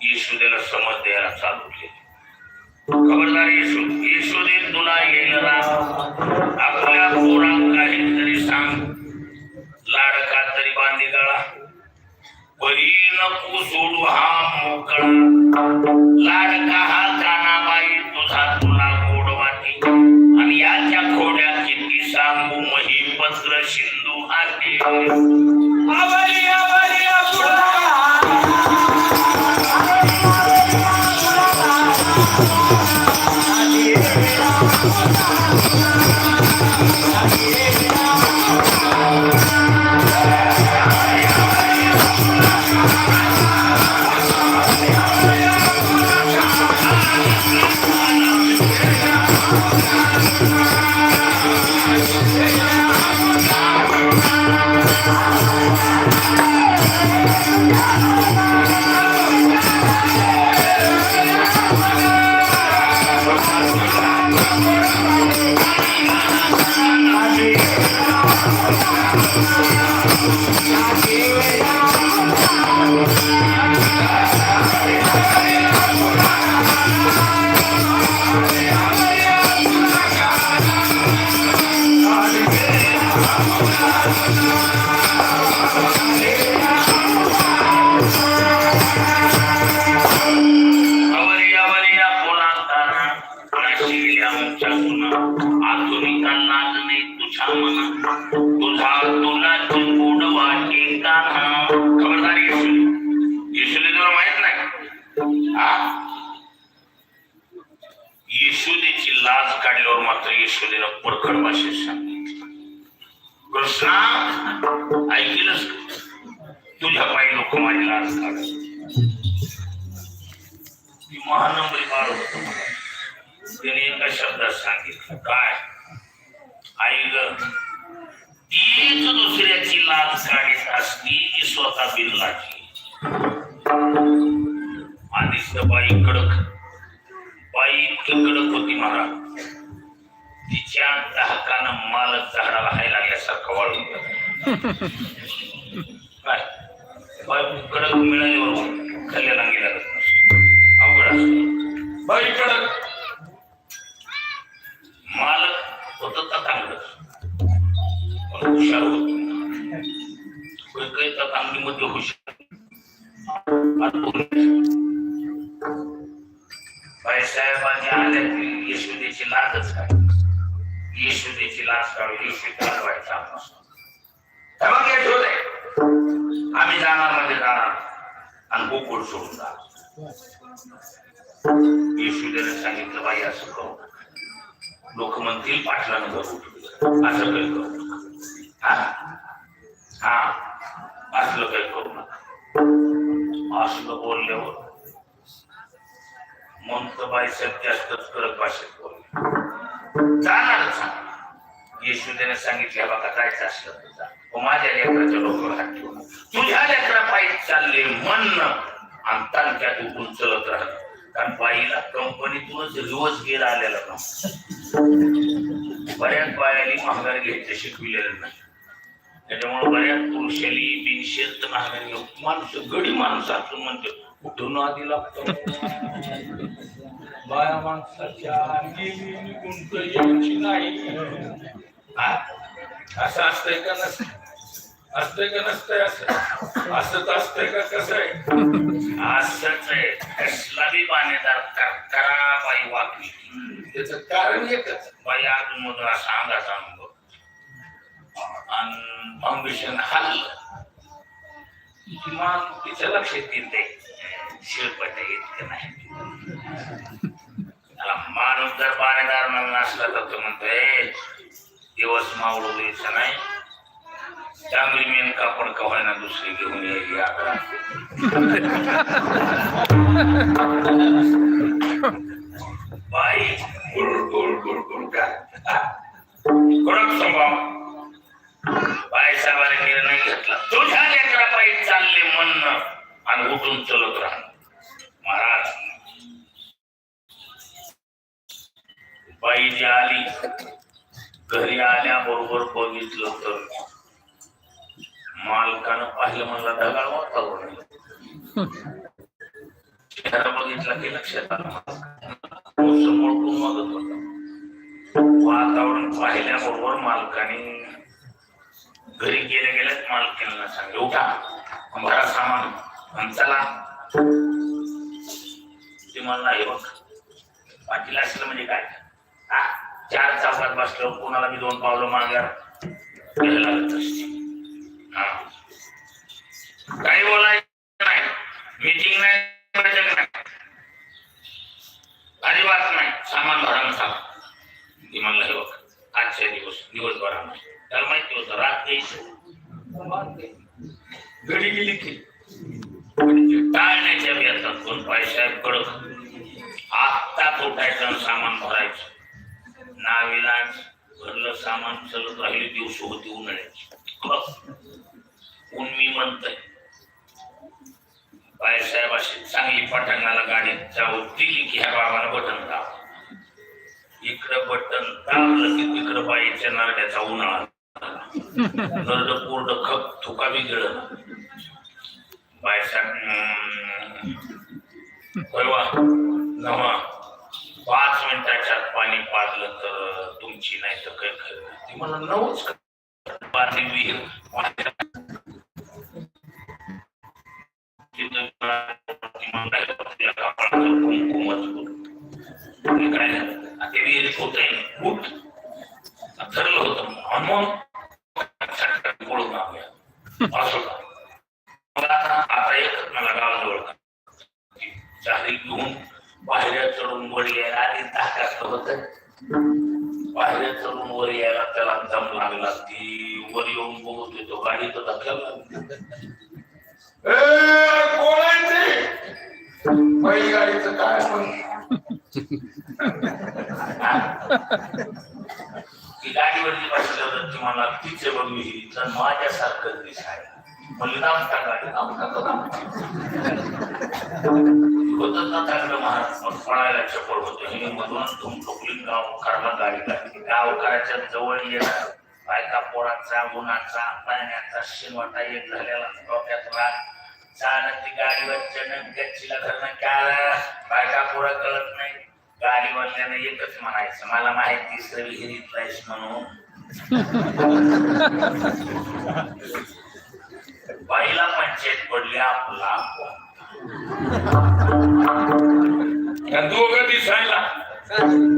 यशोदेला समज द्यायला चालू केले. खबरदार यशोदे तुला येणारा आपल्या पोरा काहीतरी सांग लाडका तरी बांधे गळा परी नको सोडू हा मोकळा लाडका हा कानाबाई तुझा तुला गोड वाटी आणि याच्या खोड्या किती सांगू महीपत्र सिंधू हाती आवारी आवारी यशोदेची लाज काढल्यावर मात्र यशोदेनं परखड भाषेत सांगितलं कृष्णा ऐकलंस तुझ्या पायी लोक माझी लाज काढत ती महानंबरी बाळ होत त्याने एका शब्दात सांगितलं काय आई ग तीच दुसऱ्याची लाज काढीत असती की स्वतः बिनलाची आधीच बाई कडक होती महाराज तिची शांत हक्कानं मालच झाडाला हाय लागल्यासारखं वाळून गेलं. काय कडक मिळाल्यावर खाल्ल्याला गेला अवघड असतं. बाई कडक मालक होत चांगलं पण हुशार होत काही चांगलीमध्ये हुशार. बाईसाहेबांनी आल्या की यशोदेची लाजच काय, यशोदेची लाज काढून यशोद काढवायचा तेव्हा यशोदे आम्ही जाणार म्हणजे जाणार आणि गोकुळ सोडून जाणार. यशोदेने सांगितलं बाई असं करू लोक म्हणतील पाटलानं घर उठलं असं काही करू नका. हा असलं काही करू नका. असलं बोलल्यावर मन तर बाईसाहेब जास्तच कडक भाषेत बोलले. जाणारच यशोदेने सांगितल्या बघा जायचं असलं तर जा. माझ्या लेकराच्या डोक्यावर हात ठेवून तुझ्या लेकरा पायी चालले म्हणणं आणि तालुक्यात उठून चलत राहिलं. कारण बाईला कंपनीतूनच रिवर्स गेला आलेला नव्हता. बऱ्याच बायाली महागारी घ्यायचं शिकविलेलं नाही. त्याच्यामुळे बऱ्याच पुरुषाली बिनशेत महागारी माणसं गडी माणसं असून म्हणते कुठून आधी लागतो बाया माणसाच्या नाही. असं असतंय का नसतंय, असतंय का नसतंय, असं असंच असतंय का कसं आहे, असंच आहे. कसला बी पाणीदार करा बाई वाकली त्याच कारण एकच बाई अजून मधून सांगाचा अनुभव आणि फाउंडेशन हल्लं किमान तिच्या लक्षात येते शिरपट इतकं नाही. माणूस जर पाणीदार नसला तर तो म्हणतोय दिवस मावळू द्यायचा नाही, चांगली मेन कापड कवायना दुसरी घेऊन यायची आग्रा. बाई गुळ का कडक स्वभाव. बाईसाहेबांनी निर्णय घेतला तुझ्या लेकरा पायी चालले म्हणणं आणि उठून चलत राहा. महाराज बाई जी आली घरी आल्याबरोबर बघितलं तर मालकानं पाहिलं म्हणला ढगाळ वातावरण. चेहरा बघितला की लक्षात आलं समोर कोण वागत होता. वातावरण पाहिल्याबरोबर मालकाने घरी गेल्या गेल्याच मालकीला सांगितलं उठा भरा सामान आणि चला. ते म्हणला हे बघ पाटील असलं म्हणजे काय, चार चौकात बसल्यावर कोणाला मी दोन पावलं मागे लागत असते. काही बोलायचं नाही, मीटिंग नाही, अजिबात नाही, सामान भरायला चाला. ती म्हणलं हे बघ आजच्या दिवसभर त्याला माहिती होतं रात द्यायची घडी गेली की टाळण्याच्या व्यर्थात कोण बाईसाहेब कडक आत्ताच उठायचं सामान भरायचं. नाविलाज भरलं सामान चलत राहिली. दिवस होती उन्हाळ्याची ऊन मी म्हणतोय बाईसाहेब अशी चांगली पटांगाला गाडी जाऊ दिली की ह्या बाबाला बटन दाब. इकडं बटन दाबलं की तिकडं बाईच्या नारड्याचा उन्हाळा नरड पूर्ण खप थुका बी गिळलं. बाईसाहेब नवा 5 मिनिटाच्यात पाणी पाजलं तर तुमची नाही तर काही खरं. ती मला नवच विहीर काय विहिरीत होत ठरलं होतं म्हणून पळून असं आता एकच मला गावाजवळ चारी घेऊन बाहेर चढून वर यायला आधी धाकात होत. बाहेर चढून वर यायला त्याला दम लागला. ती वर येऊन बघत येतो गाडी तर धक्क्याला गाडीचं काय गाडीवरती बसल्यावर ती मला तिचे बघली तर माझ्यासारखं दिसायला म्हणलं नाम का गाडी नाम का होतं ना चांगलं महाराज मग पळायला चपळ होतं हे मधून धुमटुकली गावकाराला गाडी लागली गावकाराच्या जवळ येणार बायका पोराचा उन्हाचा पाण्याचा शिनवाटा एक झालेला डोक्यात राग चालत ती गाडीवरच्या गच्चीला धरणं काय बायका पोरा कळत नाही गाडीवरल्यानं एकच म्हणायचं मला माहिती सर विहिरीतलायस म्हणून बाईला पंचायत पडली आपला दोघं दिसायला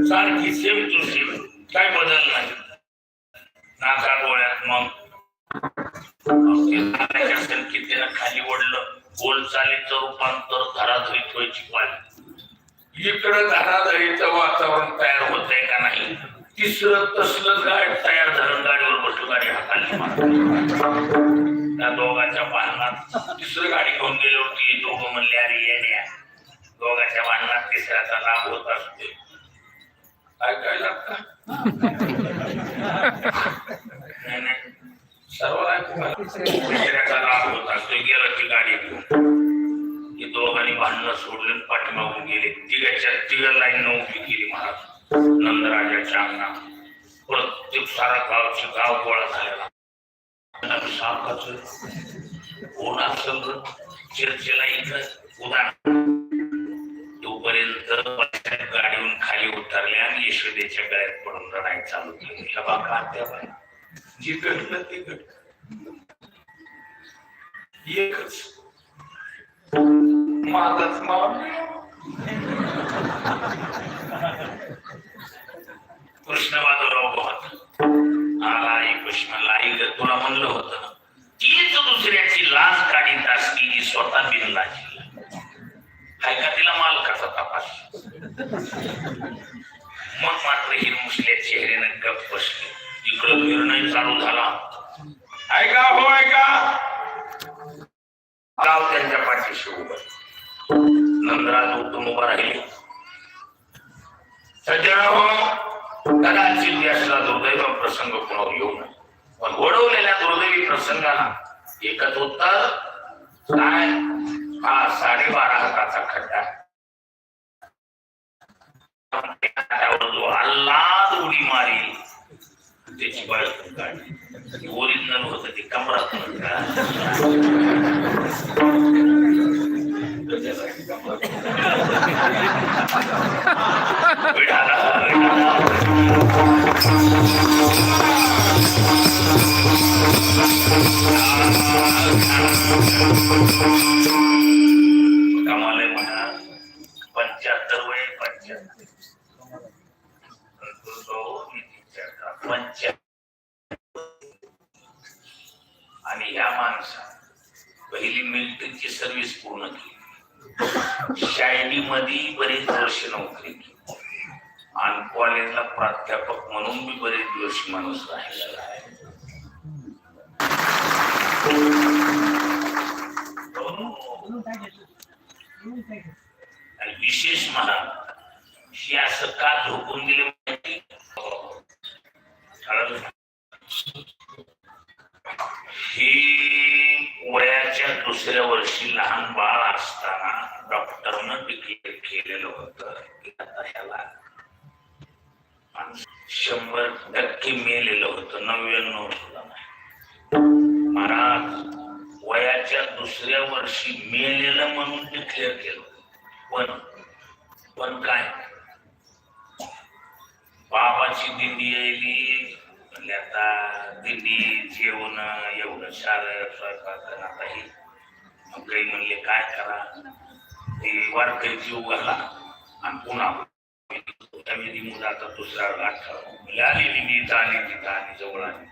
सारखी सेम टू सेम काय बदल नाही नाका डोळ्यात मग कितीनं खाली ओढलं बोलचालीचं रूपांतर धराधरीत व्हायची पाहिजे इकडं धराधरीचं वातावरण तयार होतंय का नाही तिसरं तसलं गाडी तयार झालं गाडीवर बसलो गाडी हाताली त्या दोघांच्या भांडणात तिसरं गाडी घेऊन गेली होती दोघं म्हणले अरे येण्या दोघांच्या भांडणात तिसऱ्याचा लाभ होत असतो ऐकायला सर्व तिसऱ्याचा लाभ होत असतो गेलं ती गाडी घेऊन दोघांनी भांडणं सोडले पाठीमागून गेले तिघ लाईन उभी केली महाराज नंदराजाच्या अंगणात प्रत्येक सारा गावची गाव गोळा झालेला चर्चेला इथं उदाहरण तोपर्यंत गाडीहून खाली उतरले आणि यशोदेच्या गळ्यात पडून रडायला चालू केली जी घडलं ते घडलं एकच माझाच कृष्ण माधवराव आला आई कृष्णाला आई तुला म्हणलं होतं तीच दुसऱ्याची लाज काढीत असली जी स्वतः बिनलाजी हाय का तिला मालकाचा तपास मग मात्र ही मुसल्या चेहऱ्यानं गप बसली इकडं निर्णय चालू झाला ऐका हो ऐका गाव त्यांच्या पाठीशी उभं नंदराज उठून उभा राहिले सज्जन हो कदाचित व्यासला दुर्दैव प्रसंग पुन्हा येऊ नये पण ओढवलेल्या दुर्दैवी प्रसंगाला एकच उत्तर काय हा 12.5 हाताचा खड्डा जो आल्हाद उडी मारी त्याची बळकन काढली ओरिजिनल होत ते कमरात कमाले म्हणा 75 वय 75 आणि ह्या माणसाने पहिली मिलिटरीची सर्व्हिस पूर्ण केली शाळेनी मध्ये बरेच वर्ष नोकरी केली आणि कॉलेजला प्राध्यापक म्हणून मी बरेच दिवस माणूस राहिलेला आहे आणि विशेष म्हणा हे असं का झोपून दिले माहिती ही वयाच्या दुसऱ्या वर्षी लहान बाळ असताना डॉक्टरनं डिक्लेअर केलेलं होतं की आता ह्याला 100% मेलेलं होतं 99 सुद्धा नाही महाराज वयाच्या दुसऱ्या वर्षी मेलेलं म्हणून डिक्लेअर केलं पण काय बाबाची दिंडी यायली म्हणजे आता दिंडी जेवण एवढं शाळा स्वयंपाक आता ही मग काही म्हणले काय करा ते वारकरी जीव घाला आणि पुन्हा आता दुसरा गाठ आली दिंडी इथं आली तिथं आली जवळ आली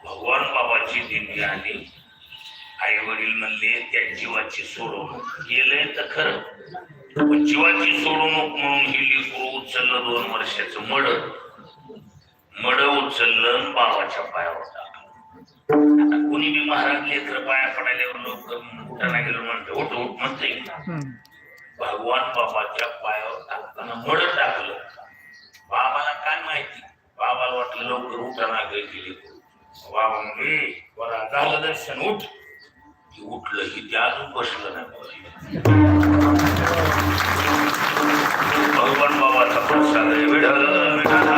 भगवान बाबाची दिंडी आली आई वडील म्हणले त्या जीवाची सोडवणूक गेलंय तर खरं पण जीवाची सोडवणूक म्हणून ही लेकरू उचललं 2 वर्षाचं मड उचललं बाबाच्या पायावर टाकलं आता कोणी बी महाराज लेकर पाया पडायला लोक उठायला गेलो म्हणते उठ उठ म्हणते भगवान बाबाच्या पायावर टाकताना मड टाकलं बाबाला काय माहिती बाबाला वाटलं लवकर उठायला गेली बाबा म्हणजे बरा झालं दर्शन उठ उठलं की ते अजून बसलं नाही भगवान बाबाचा प्रसाद आहे. विठ्ठल विठ्ठल.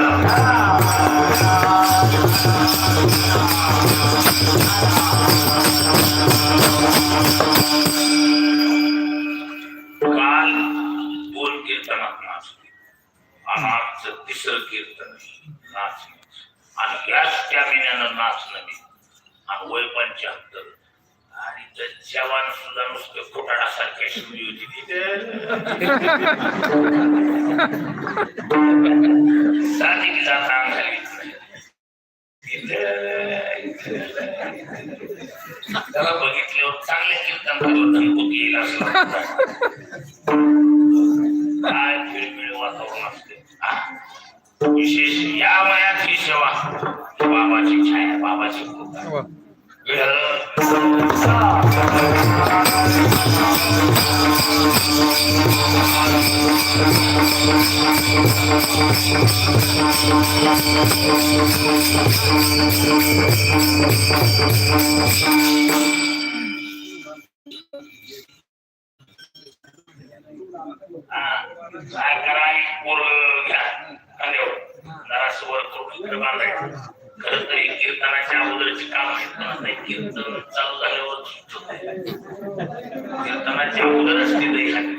काल 2 कीर्तनात नाचले आणि आजचं 3रं कीर्तन नाच आणि या स्टॅमिन्यानं नाच नव्हे आणि वय 75 आणि त्या जवान सुद्धा नुसतं खोटाडासारख्या शिवली होती साधी की जाता अंगाली त्याला बघितल्यावर चांगले कीर्तन करत अनुभूती येईल असं काय खेळमेळ वातावरण असते. विशेष या वयात ही सेवा बाबाची छाया बाबाची कृपा. काय करा पोरं घ्या जरासं वर करून बांधायचं. खरं तर कीर्तनाच्या अगोदरची काम नाही कीर्तन चालू झाल्यावर कीर्तनाच्या अगोदरच ती दही लागली.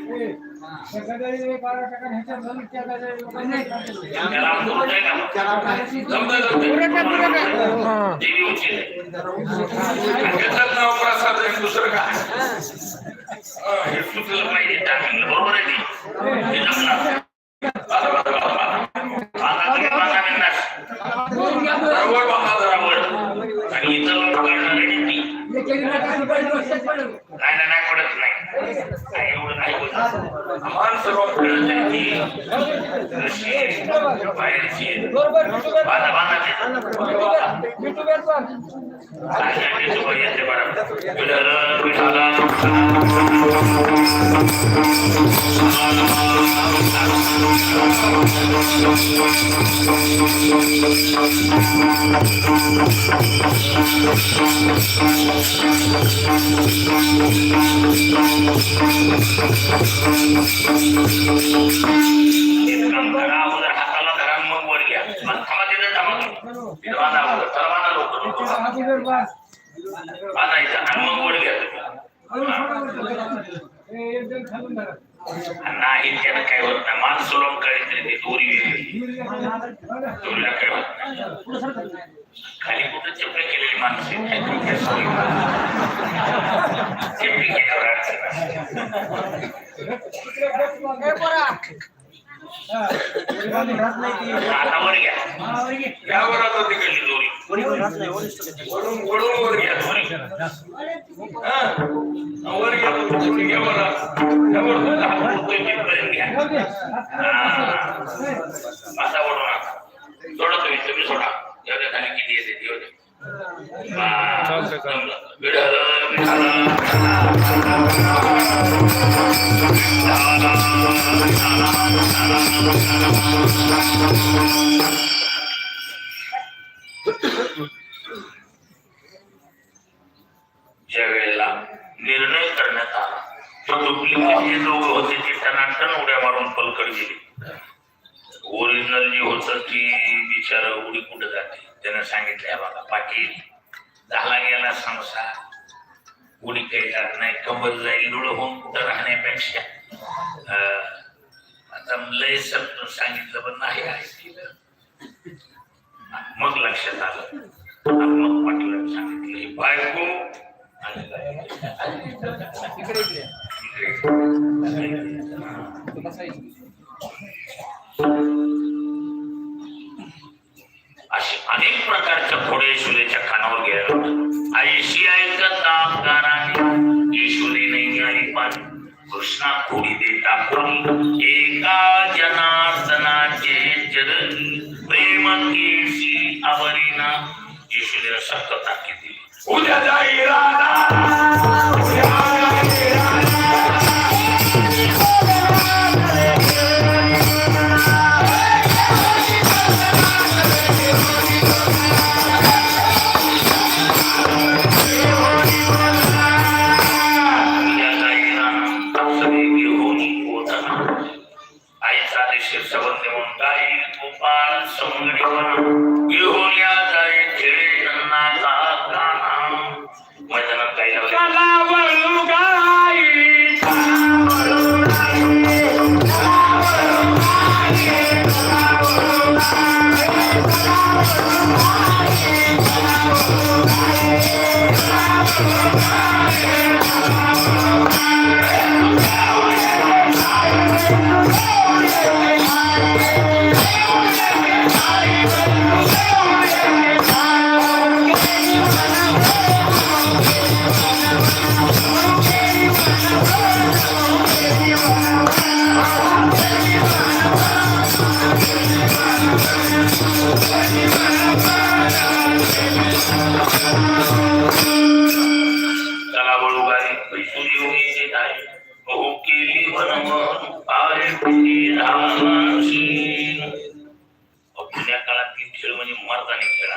देवी उची नाव प्रसाद आहे दुसरं काय हे सुचलं पाहिजे टाकलं बरोबर आहे ते जमणार. आणि इतर लोक करणार नाही पडत नाही एवढं नाही बोलत बाहेरची बाधा बाधा येते अगोदर हाताला धरा मग वर घ्या थांबा तिथं थांबा बांधा लवकर बांधायचं आणि मग वर घ्या नाही त्याला काय होत नाही माणसं लोक काहीतरी ती दोरी वेगळी दोरीला काय होत नाही. खाली कुठं चपले केलेली माणसे चपली केल्यावर आता वर घ्या यावर आता तिकडली दोरी वरून वर घ्या दोरी वर घ्या दोरी घ्या वर घ्या असा ओढू नका सोडा तुम्ही सोडा एवढ्या खाली किती येते ती होते ज्या वेळेला निर्णय करण्यात आला डुप्लिकेट लोक होते ते टनाटन उड्या मारून पलकड गेली. ओरिजिनल जी होत ती बिचारा उडी कुठे जाते त्यानं सांगितलं बघा पाटील झाला गेला संसार उडी काही जात नाही कंबर जाईल डोळं होऊन कुठं राहण्यापेक्षा आता लय समजून सांगितलं पण नाही ऐकलं. मग लक्षात आलं मग पाटील सांगितलं बायको असे अनेक प्रकारच्या खोडे येशुलेच्या कानावर गेल्या. आईशी ऐकत आकाराने येशुले नाही आई पान कृष्णा खोडी देता कोणी एका जनार्दनाचे चरणी प्रेम केशी आवरीना येशुले सक्त ताकीद दिली. उद्या जाई होनी चला बळूबाई पैसू येऊन आहे हो केली वनवन काय पुढे रामाशी. जुन्या काळातील खेळ म्हणजे मर्दाने खेळा.